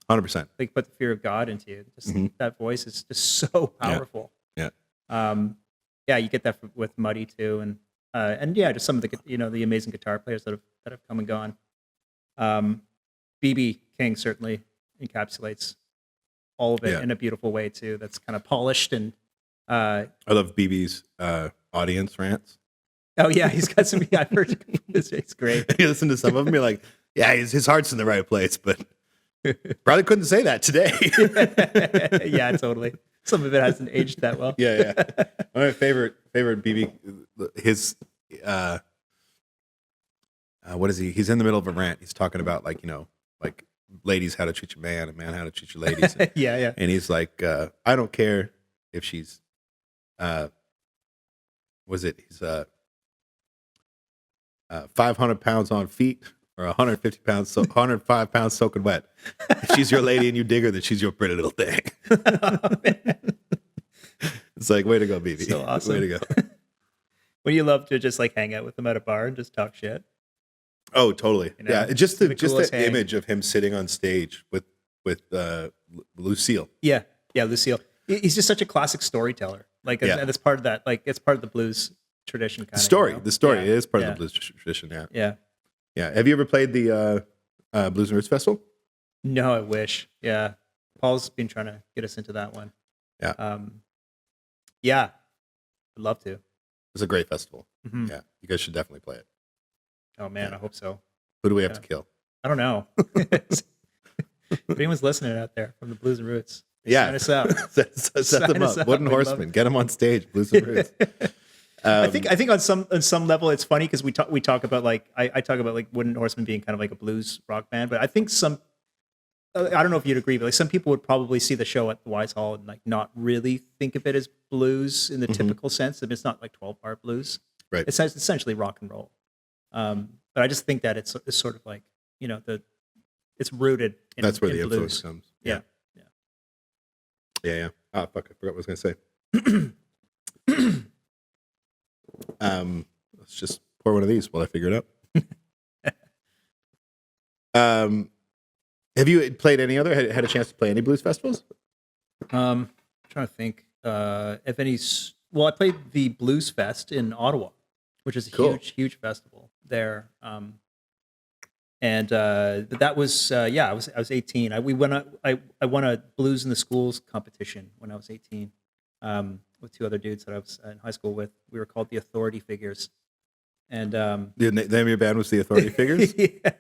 100%. They put the fear of God into you. Just that voice is just so powerful. Yeah. You get that with Muddy too, and just some of the the amazing guitar players that have come and gone. BB King certainly encapsulates all of it in a beautiful way too. That's kind of polished and. I love BB's audience rants. Oh yeah, he's got some. I've heard it's great. You listen to some of them, you're like, yeah, his heart's in the right place, but probably couldn't say that today. Yeah, totally. Some of it hasn't aged that well. Yeah. One of my favorite BB, his what is he? He's in the middle of a rant. He's talking about like ladies how to treat your man, and man how to treat your ladies. And, yeah. And he's like, I don't care if she's he's 500 pounds on feet or 150 pounds, 105 pounds soaking wet. If she's your lady and you dig her, then she's your pretty little thing. Oh, it's like, way to go, BB. So awesome. Way to go. Would you love to just like hang out with him at a bar and just talk shit? Oh, totally. You know? Yeah, just the coolest hang. image of him sitting on stage with Lucille. Yeah, Lucille. He's just such a classic storyteller. Like, and it's part of that. Like, it's part of the blues tradition. Kind of The story is part of the blues tradition. Yeah. Yeah. Have you ever played the Blues and Roots Festival? No, I wish. Yeah, Paul's been trying to get us into that one. Yeah. Yeah, I'd love to. It's a great festival. Mm-hmm. Yeah, you guys should definitely play it. Oh man, I hope so. Who do we have to kill? I don't know. If anyone's listening out there from the Blues and Roots, sign us up. set them up. Wooden Horsemen, get them on stage. Blues and Roots. I think on some level it's funny because we talk about like I talk about like Wooden Horsemen being kind of like a blues rock band, but I think I don't know if you'd agree, but like some people would probably see the show at the Wise Hall and like not really think of it as blues in the typical sense. I mean, it's not like 12-bar blues. Right. It's essentially rock and roll. But I just think that it's sort of like, it's rooted in That's where the blues. influence comes. Yeah. Ah, fuck, I forgot what I was going to say. Let's just pour one of these while I figure it out. Have you played any other? Had a chance to play any blues festivals? I'm trying to think. If any, well, I played the Blues Fest in Ottawa, which is a huge festival there. And that was I was 18. I won a blues in the schools competition when I was 18 with two other dudes that I was in high school with. We were called the Authority Figures. And the name of your band was the Authority Figures. Yeah.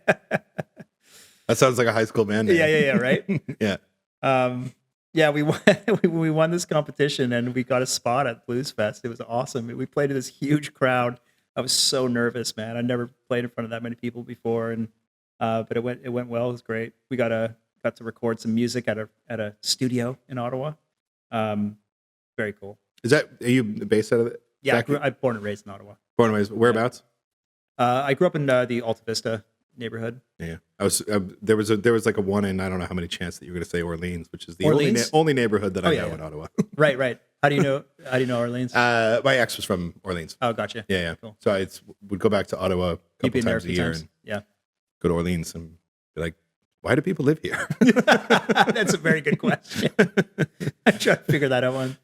That sounds like a high school band name. Yeah, right. Yeah. We won. We won this competition and we got a spot at Blues Fest. It was awesome. We played to this huge crowd. I was so nervous, man. I never played in front of that many people before, and but it went well. It was great. We got to record some music at a studio in Ottawa. Very cool. Are you based out of it? Yeah, I'm born and raised in Ottawa. Born and raised. Whereabouts? I grew up in the Alta Vista neighborhood. Yeah, I was. There was like a 1 in I don't know how many chance that you were going to say Orleans, which is the only neighborhood that I know in Ottawa. Right. How do you know Orleans? My ex was from Orleans. Oh, gotcha. Yeah. Cool. So I would go back to Ottawa a couple times a year and go to Orleans and be like, why do people live here? That's a very good question. I try to figure that one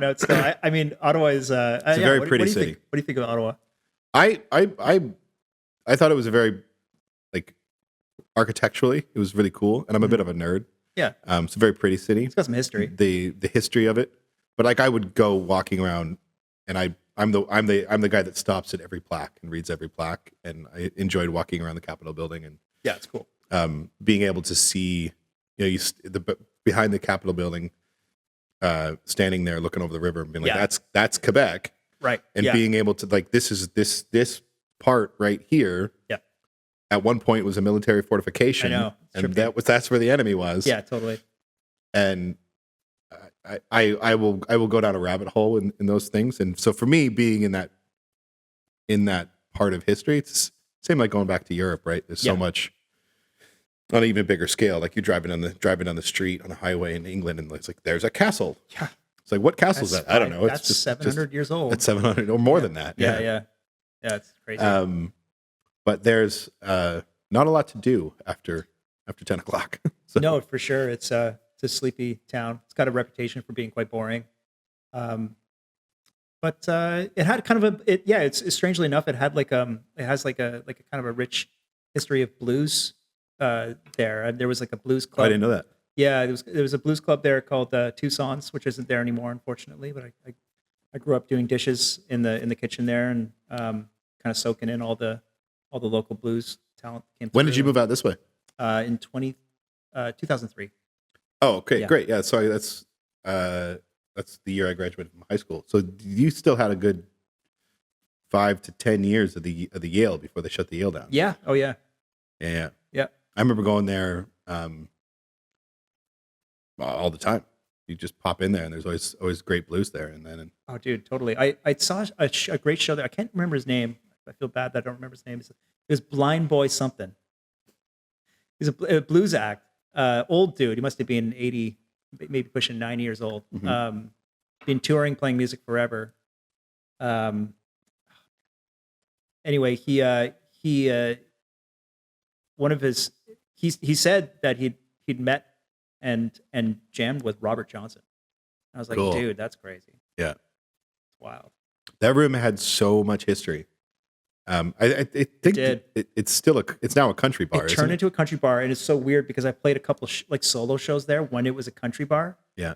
out. Still, I mean, Ottawa is it's a very pretty city. What do you think of Ottawa? I thought it was a very architecturally, it was really cool, and I'm a bit of a nerd. Yeah. It's a very pretty city. It's got some history. The history of it, but I would go walking around, and I'm the guy that stops at every plaque and reads every plaque, and I enjoyed walking around the Capitol building and it's cool. Being able to see behind the Capitol building, standing there looking over the river and being like, that's Quebec, right? And being able to this is this part right here. Yeah. At one point, it was a military fortification. I know, and that's where the enemy was. Yeah, totally. And I will go down a rabbit hole in those things. And so for me, being in that part of history, it's same like going back to Europe, right? There's so much on an even bigger scale. Like you're driving down the street on a highway in England, and it's like there's a castle. Yeah. It's like, what castle is that? I don't know. That's just 700 years old. It's 700 or more than that. Yeah, it's crazy. But there's not a lot to do after 10 o'clock. So. No, for sure. It's a sleepy town. It's got a reputation for being quite boring. But it had kind of it's strangely enough, it has like a kind of a rich history of blues there. And there was like a blues club. I didn't know that. Yeah, there was a blues club there called Tucson's, which isn't there anymore, unfortunately. But I grew up doing dishes in the kitchen there and kind of soaking in all the local blues talent. When did you move out this way? In 2003. Oh, okay, great. Yeah, sorry, that's the year I graduated from high school. So you still had a good 5 to 10 years of the Yale before they shut the Yale down. Yeah. Oh, yeah. Yeah. Yeah. I remember going there all the time. You just pop in there, and there's always great blues there. And then, oh, dude, totally. I saw a great show there. I can't remember his name. I feel bad that I don't remember his name. It was Blind Boy something. He's a blues act. Old dude. He must have been 80, maybe pushing 90 years old. Mm-hmm. Been touring, playing music forever. anyway, he one of his he said that he'd met and jammed with Robert Johnson. I was like, Cool. dude, that's crazy. Yeah. It's wild. That room had so much history. I think it's now a country bar. It turned into a country bar, and it's so weird because I played a couple like solo shows there when it was a country bar. Yeah.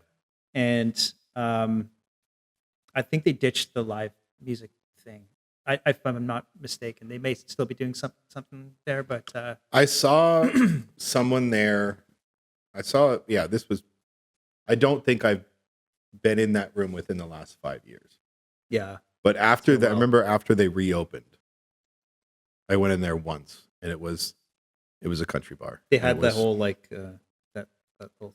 And I think they ditched the live music thing. If I'm not mistaken, they may still be doing something there, but I saw someone there. This was. I don't think I've been in that room within the last 5 years. Yeah. But after that, I remember after they reopened, I went in there once, and it was a country bar. They had that whole like that whole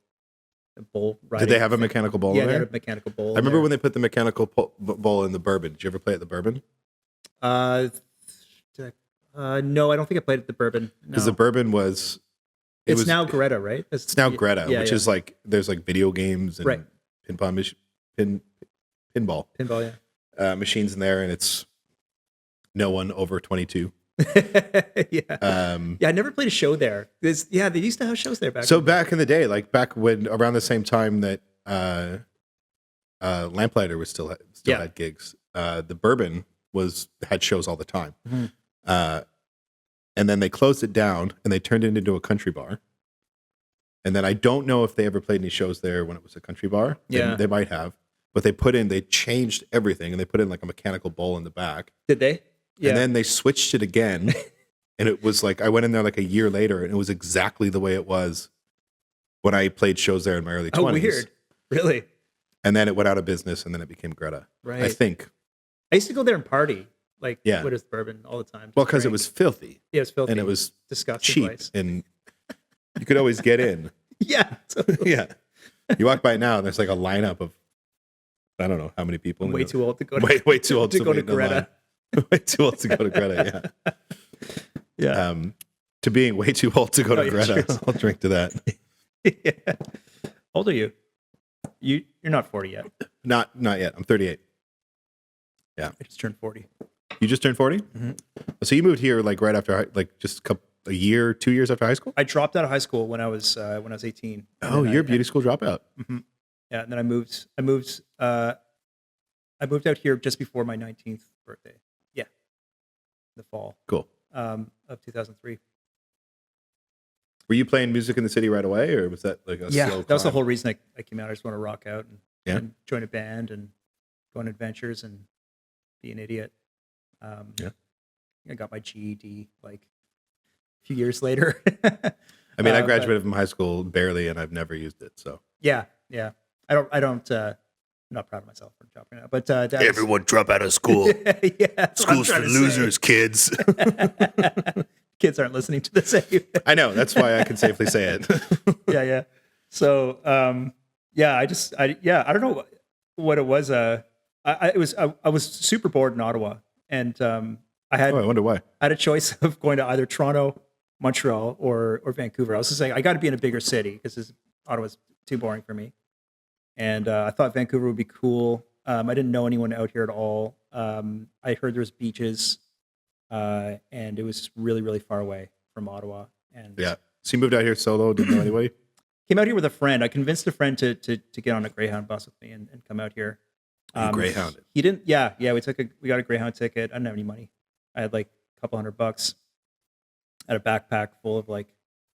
bowl. Did they have a mechanical bowl? Yeah, in they there? had a mechanical bowl. I remember when they put the mechanical bowl in the bourbon. Did you ever play at the bourbon? No, I don't think I played at the bourbon. Because the bourbon was. It's now Greta, right? It's now Greta, which is like there's like video games and pinball, machines in there, and it's no one over 22. Yeah, I never played a show there. They used to have shows there back. So back in the day, like back when around the same time that Lamplighter was still had gigs, the Bourbon had shows all the time. Mm-hmm. And then they closed it down and they turned it into a country bar. And then I don't know if they ever played any shows there when it was a country bar. Yeah. They might have. But they changed everything and they put in like a mechanical bowl in the back. Did they? Yeah. And then they switched it again. And it was like, I went in there like a year later and it was exactly the way it was when I played shows there in my early 20s. Oh, weird. Really? And then it went out of business and then it became Greta. Right. I think. I used to go there and party. Like, what is bourbon all the time? Well, because it was filthy. Yeah, it was filthy. And it was disgusting cheap. Place. And you could always get in. Yeah. Totally. Yeah. You walk by now and there's like a lineup of, I don't know how many people. Way too old to go to way too old to go to Greta. Way too old to go to Greta, yeah. Yeah. To being way too old to go to Greta. Sure. I'll drink to that. Yeah. How old are you? You're not 40 yet. Not yet. I'm 38. Yeah. I just turned 40. You just turned 40? Mm-hmm. So you moved here like right after, like just a year, 2 years after high school? I dropped out of high school when I was 18. Oh, you're a beauty school dropout. Mm-hmm. Yeah, and then I moved out here just before my 19th birthday. Yeah, the fall. Cool. Of 2003. Were you playing music in the city right away, or was that like a slow that was the whole reason I came out. I just want to rock out and join a band and go on adventures and be an idiot. I got my GED like a few years later. I mean, I graduated from high school barely, and I've never used it. So yeah. I don't. I'm not proud of myself for dropping out, but everyone drop out of school. Yeah, school's for losers, kids. Kids aren't listening to this anyway. I know, that's why I can safely say it. Yeah. So, I don't know what it was. I was super bored in Ottawa, and I wonder why. I had a choice of going to either Toronto, Montreal, or Vancouver. I was just saying I got to be in a bigger city because Ottawa's too boring for me. And I thought Vancouver would be cool. I didn't know anyone out here at all. I heard there was beaches, and it was really, really far away from Ottawa. And yeah, so you moved out here solo? Didn't know anybody? Came out here with a friend. I convinced a friend to get on a Greyhound bus with me and come out here. Greyhound? He didn't. Yeah. We got a Greyhound ticket. I didn't have any money. I had like a couple $100. I had a backpack full of like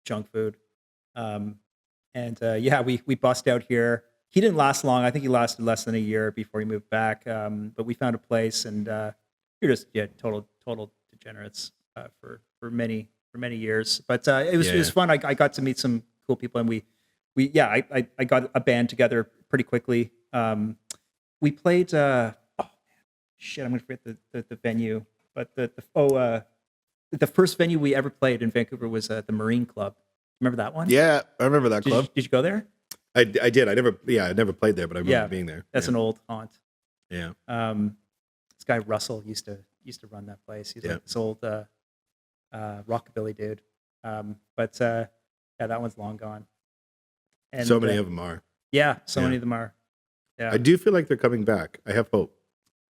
junk food. We bussed out here. He didn't last long. I think he lasted less than a year before he moved back. But we found a place, and we were just total degenerates for many years. But it was fun. I got to meet some cool people, and I got a band together pretty quickly. We played. I'm gonna forget the venue, but the first venue we ever played in Vancouver was the Marine Club. Remember that one? Yeah, I remember that club. Did you go there? I did. I never played there, but I remember being there. That's an old haunt. Yeah. This guy Russell used to run that place. He's like this old rockabilly dude. That one's long gone. And so many of them are. Yeah, many of them are. Yeah. I do feel like they're coming back. I have hope.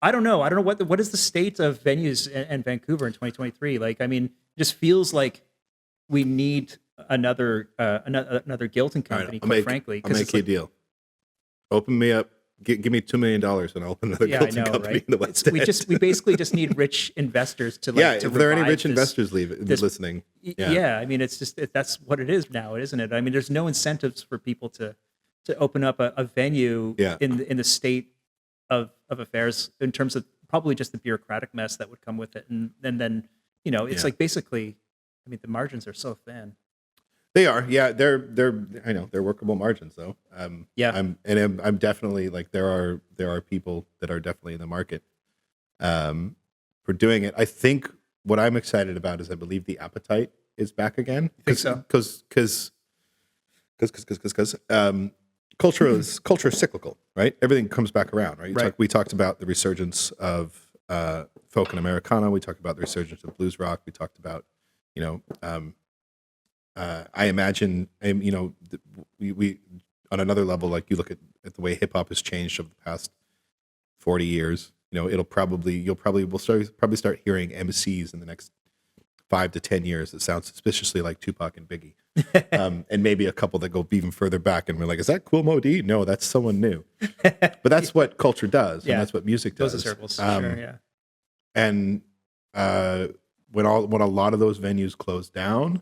I don't know. I don't know what is the state of venues in Vancouver in 2023. Like, I mean, it just feels like we need another Gilton All right, company, quite frankly. I'll make you a deal. Open me up. Give me $2 million and I'll open another Gilton company right? in the West End. We basically just need rich investors to like. If there are any rich investors listening, I mean, it's just that's what it is now, isn't it? I mean, there's no incentives for people to open up a venue in the state of affairs in terms of probably just the bureaucratic mess that would come with it, and then it's like basically, I mean, the margins are so thin. They are, they're I know they're workable margins though. I'm definitely like there are people that are definitely in the market for doing it. I think what I'm excited about is I believe the appetite is back again. Think so? Because culture is cyclical, right? Everything comes back around, right? We talked about the resurgence of folk and Americana. We talked about the resurgence of blues rock. We talked about I imagine, we on another level, like you look at the way hip hop has changed over the past 40 years. We'll probably start hearing MCs in the next 5 to 10 years that sound suspiciously like Tupac and Biggie, and maybe a couple that go even further back. And we're like, is that Kool Moe Dee? No, that's someone new. But that's what culture does, and that's what music does. Those are circles, sure, yeah. And when a lot of those venues closed down.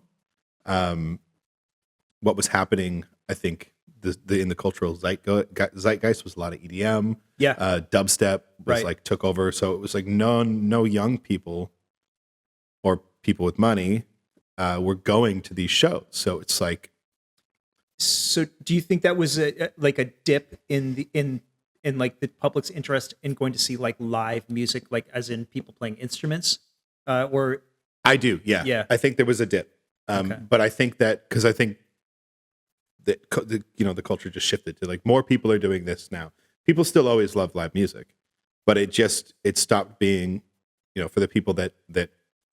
What was happening, I think, in the cultural zeitgeist was a lot of EDM. Dubstep was like took over, so it was like no young people or people with money were going to these shows. So it's like, so do you think that was like a dip in like the public's interest in going to see like live music, like as in people playing instruments, or? I do, yeah. I think there was a dip. But I think that because I think that the culture just shifted to like more people are doing this now. People still always love live music, but it stopped being, for the people that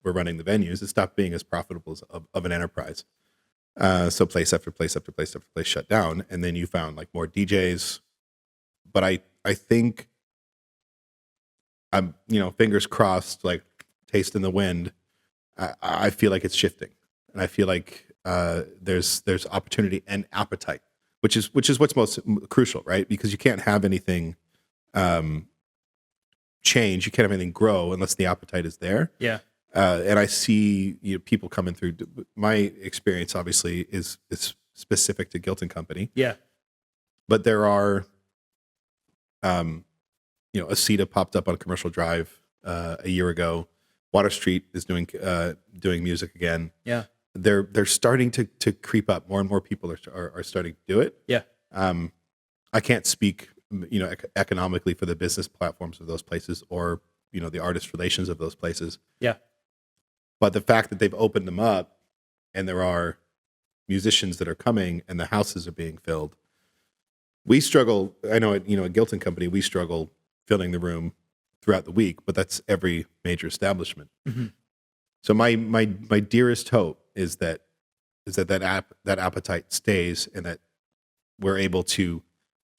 were running the venues, it stopped being as profitable of an enterprise. So place after place after place after place shut down, and then you found like more DJs. But I think I'm fingers crossed, like taste in the wind. I feel like it's shifting. And I feel like there's opportunity and appetite, which is what's most crucial, right? Because you can't have anything change, you can't have anything grow unless the appetite is there. Yeah. And I see people coming through. My experience, obviously, is specific to Gilton Company. Yeah. But there are, Aceta popped up on Commercial Drive a year ago. Water Street is doing music again. Yeah. They're starting to creep up. More and more people are starting to do it. Yeah. I can't speak, economically for the business platforms of those places or, the artist relations of those places. Yeah. But the fact that they've opened them up and there are musicians that are coming and the houses are being filled. We struggle. I know at Gilton Company, we struggle filling the room throughout the week, but that's every major establishment. Mm-hmm. So my dearest hope is that appetite stays and that we're able to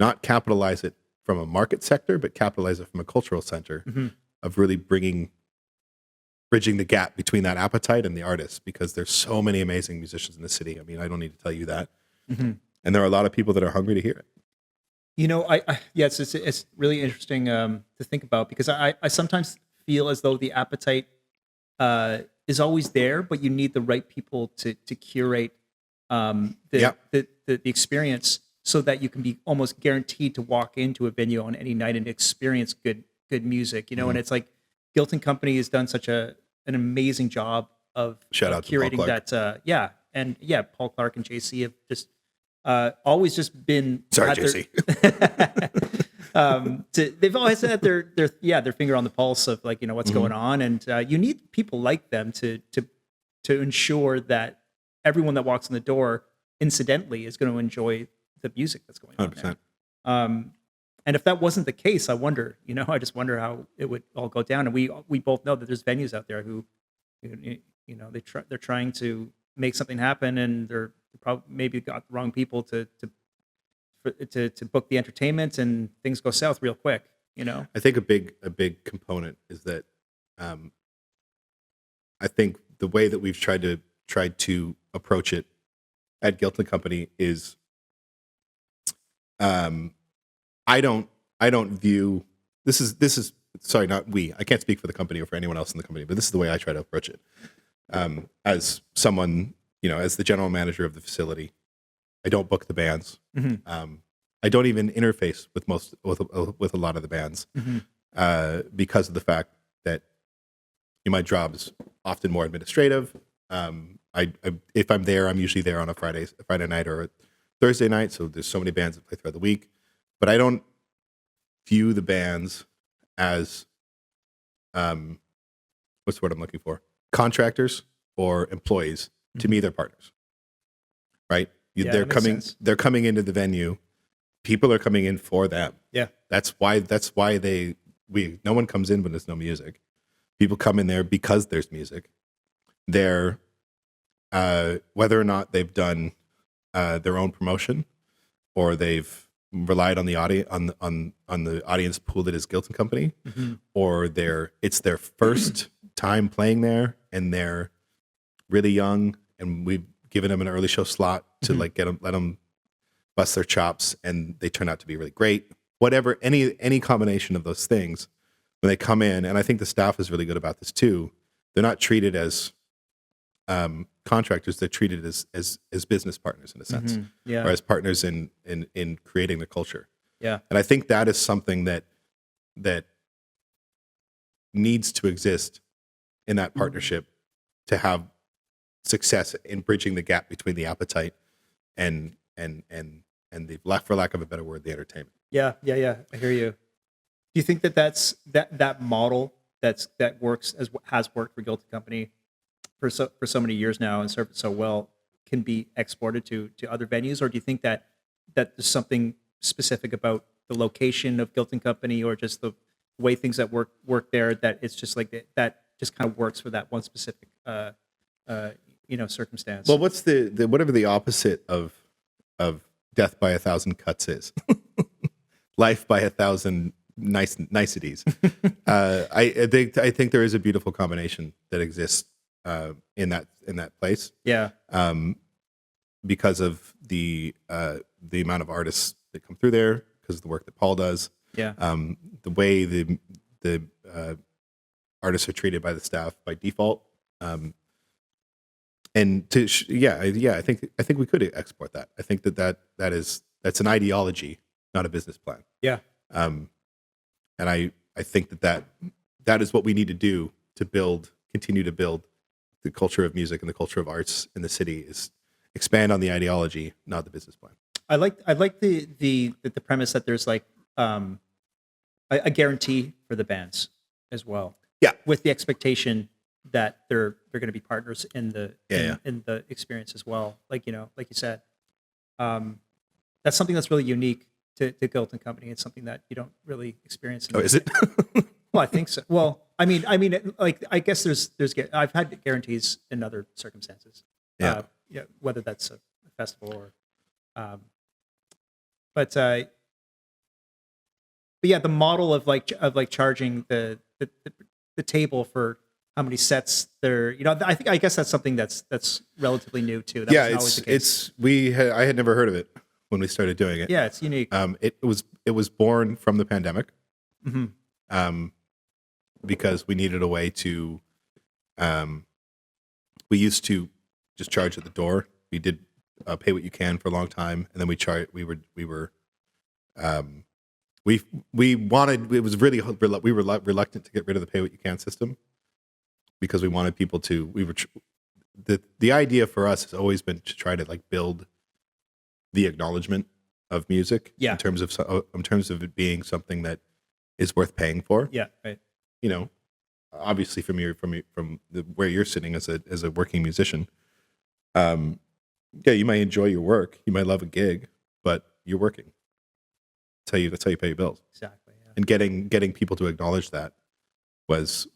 not capitalize it from a market sector, but capitalize it from a cultural center of really bridging the gap between that appetite and the artists, because there's so many amazing musicians in the city. I mean, I don't need to tell you that. And there are a lot of people that are hungry to hear it. It's really interesting to think about, because I sometimes feel as though the appetite is always there, but you need the right people to curate the experience so that you can be almost guaranteed to walk into a venue on any night and experience good music. And it's like Gilton Company has done such an amazing job of curating that. Paul Clark and JC have just always just been JC. They've always had their finger on the pulse of like what's going on, and you need people like them to ensure that everyone that walks in the door incidentally is going to enjoy the music that's going on 100%. there. And if that wasn't the case, I wonder, I just wonder how it would all go down. And we both know that there's venues out there who, they're trying to make something happen, and they're probably maybe got the wrong people to book the entertainment, and things go south real quick. you know? I think a big component is that I think the way that we've tried to approach it at Guilt and Company is I don't view this is sorry, not we. I can't speak for the company or for anyone else in the company, but this is the way I try to approach it. As someone, as the general manager of the facility, I don't book the bands. Mm-hmm. I don't even interface with a lot of the bands because of the fact that my job is often more administrative. If I'm there, I'm usually there on a Friday night or a Thursday night. So there's so many bands that play throughout the week, but I don't view the bands as what's the word I'm looking for? Contractors or employees. Mm-hmm. To me, they're partners, right? They're coming into the venue. People are coming in for them. Yeah, that's why no one comes in when there's no music. People come in there because there's music. They're whether or not they've done their own promotion or they've relied on the audience on the audience pool that is Guilt and Company, mm-hmm. or it's their first time playing there and they're really young and we've given them an early show slot to mm-hmm. Let them bust their chops and they turn out to be really great. Whatever, any combination of those things, when they come in, and I think the staff is really good about this too, they're not treated as contractors, they're treated as business partners in a sense, mm-hmm. yeah. or as partners in creating the culture. Yeah. And I think that is something that needs to exist in that partnership mm-hmm. to have success in bridging the gap between the appetite and the, for lack of a better word, the entertainment. Yeah. I hear you. Do you think that model that works has worked for Guilt and Company for so many years now and served it so well can be exported to other venues, or do you think that there's something specific about the location of Guilt and Company or just the way things that work there that it's just like that just kind of works for that one specific circumstance? Well, what's the whatever the opposite of death by 1,000 cuts is? Life by 1,000 niceties. I think there is a beautiful combination that exists in that place. Yeah. Because of the amount of artists that come through there, because of the work that Paul does. Yeah. The way the artists are treated by the staff by default. And I think we could export that. I think that's an ideology, not a business plan. Yeah. And I think that is what we need to do to continue to build the culture of music and the culture of arts in the city, is expand on the ideology, not the business plan. I like the premise that there's like a guarantee for the bands as well. Yeah. With the expectation that they're going to be partners in the in the experience as well. Like you said, that's something that's really unique to Guilt and Company. It's something that you don't really experience. Is it? Well, I think so. Well, I mean, like I guess there's I've had guarantees in other circumstances. Yeah. Whether that's a festival or, but yeah, the model of charging the table for how many sets there. I guess that's something that's relatively new too. That wasn't always the case. I had never heard of it when we started doing it. Yeah, it's unique. It was born from the pandemic. Mm-hmm. Because we needed a way to, we used to just charge at the door. We did pay what you can for a long time, and then we were reluctant to get rid of the pay what you can system because we wanted people to. The idea for us has always been to try to like build the acknowledgement of music, yeah. in terms of it being something that is worth paying for. Yeah, right. Obviously from where you're sitting as a working musician, you might enjoy your work, you might love a gig, but you're working. That's how you pay your bills. Exactly. Yeah. And getting people to acknowledge that was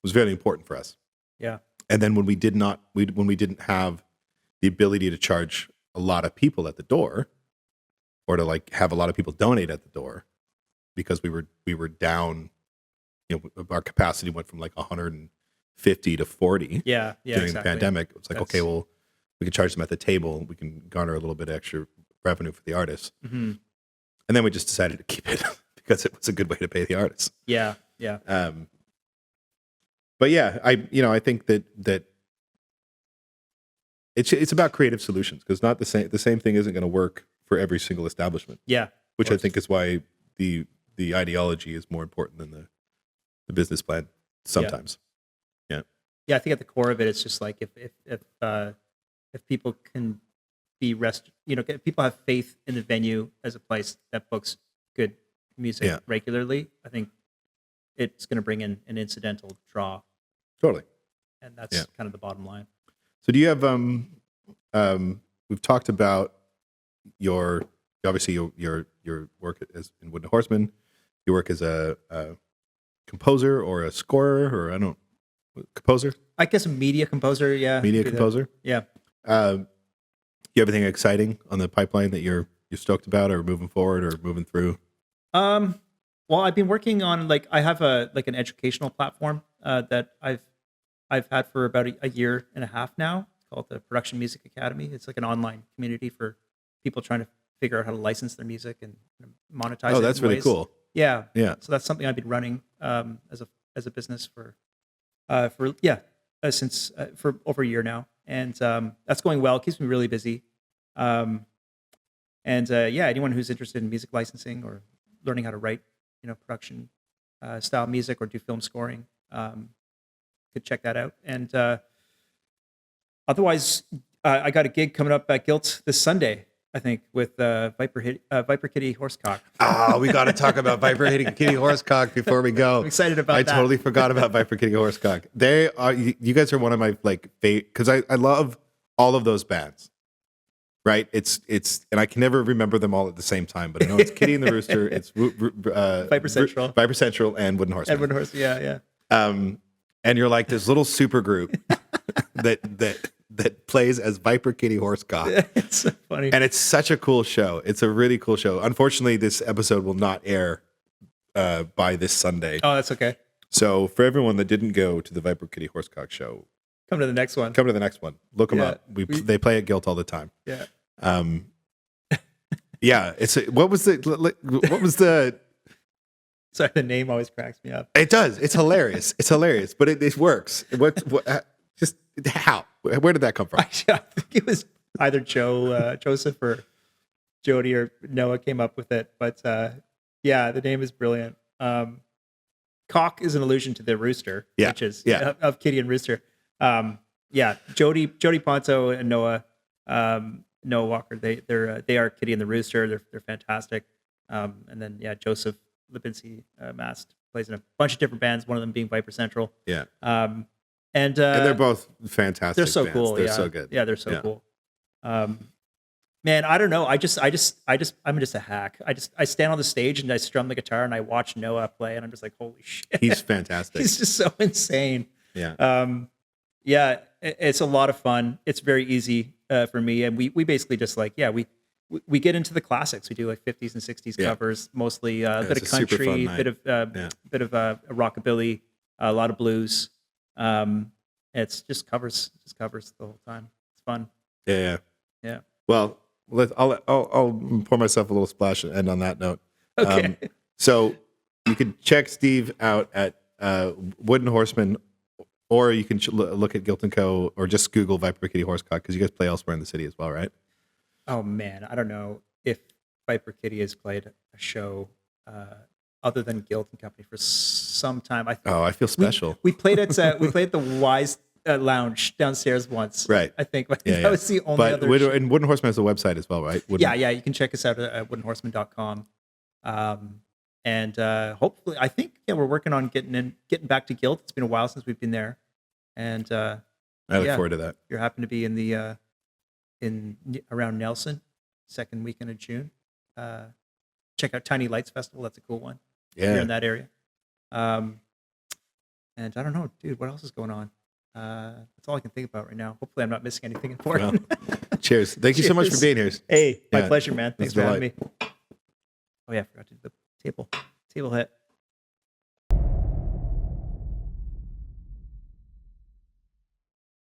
very important for us. Yeah. And then when we didn't have the ability to charge a lot of people at the door, or to like have a lot of people donate at the door, because we were down. Our capacity went from like 150 to 40. Yeah, during exactly. the pandemic. It was like, okay, well, we can charge them at the table. We can garner a little bit extra revenue for the artists. Mm-hmm. And then we just decided to keep it because it was a good way to pay the artists. Yeah. But yeah, I think that it's about creative solutions, because not the same thing isn't going to work for every single establishment. Yeah. Which I think is why the ideology is more important than the business plan sometimes. Yeah, I think at the core of it, it's just like if people can be if people have faith in the venue as a place that books good music regularly, I think it's going to bring in an incidental draw. Totally. And that's kind of the bottom line. So do you have we've talked about your work as in Wooden Horseman, your work as a composer or a scorer, or composer? I guess a media composer, yeah. Media composer? Yeah. You have anything exciting on the pipeline that you're stoked about, or moving forward, or moving through? Well, I've been working on I have an educational platform that I've had for about a year and a half now. It's called the Production Music Academy. It's like an online community for people trying to figure out how to license their music and monetize it. Oh, that's really cool. Yeah. Yeah. So that's something I've been running as a business for since for over a year now, and that's going well. It keeps me really busy. Anyone who's interested in music licensing or learning how to write, production style music or do film scoring, could check that out. And otherwise, I got a gig coming up at Guilt this Sunday, I think, with Viper Kitty Horsecock. Oh, we got to talk about Viper Kitty Horsecock before we go. I'm excited about that. I totally forgot about Viper Kitty Horsecock. They are, you guys are one of my favorite, because I love all of those bands. Right? It's and I can never remember them all at the same time, but I know it's Kitty and the Rooster, it's Viper Central, and Wooden Horseman. And Wooden Horse, yeah. And you're like this little super group that plays as Viper Kitty Horsecock. It's so funny. And it's such a cool show. It's a really cool show. Unfortunately, this episode will not air by this Sunday. Oh, that's okay. So for everyone that didn't go to the Viper Kitty Horsecock show, come to the next one. Look them up. They play at Guilt all the time. Yeah. What was the Sorry, the name always cracks me up. It does. It's hilarious. But it works. Just how? Where did that come from? I think it was either Joseph or Jody or Noah came up with it. But the name is brilliant. Cock is an allusion to the rooster, which is of Kitty and Rooster. Jody Ponto and Noah Walker. They are Kitty and the Rooster. They're fantastic. And then Joseph Lipinski Mast plays in a bunch of different bands. One of them being Viper Central. Yeah. And they're both fantastic. They're so bands. cool. They're so good. Yeah, they're so cool. Man, I don't know. I'm just a hack. I stand on the stage and I strum the guitar and I watch Noah play and I'm just like, holy shit. He's fantastic. He's just so insane. Yeah. It's a lot of fun. It's very easy for me. And we basically just we get into the classics. We do like 50s and 60s covers, mostly a bit of country, bit of rockabilly, a lot of blues. It's just covers the whole time. It's fun. Yeah. Well, I'll pour myself a little splash and end on that note. Okay. So you can check Steve out at Wooden Horseman, or you can look at Guilt & Co. or just Google Viper Kitty Horsecock, because you guys play elsewhere in the city as well, right? Oh man, I don't know if Viper Kitty has played a show other than Guilt & Company for some time. I feel special. We played at the Wise Lounge downstairs once. Right. I think that was the only other. And Wooden Horseman has a website as well, right? You can check us out at woodenhorseman.com. And hopefully, I think we're working on getting back to Guilt. It's been a while since we've been there, and I look forward to that. If you happen to be in the around Nelson, second weekend of June, check out Tiny Lights Festival. That's a cool one. Yeah, here in that area. And I don't know, dude, what else is going on? That's all I can think about right now. Hopefully, I'm not missing anything important. Well, cheers! Thank you so much for being here. Hey, my pleasure, man. Thanks for having me. Oh yeah, I forgot to do the Table hit.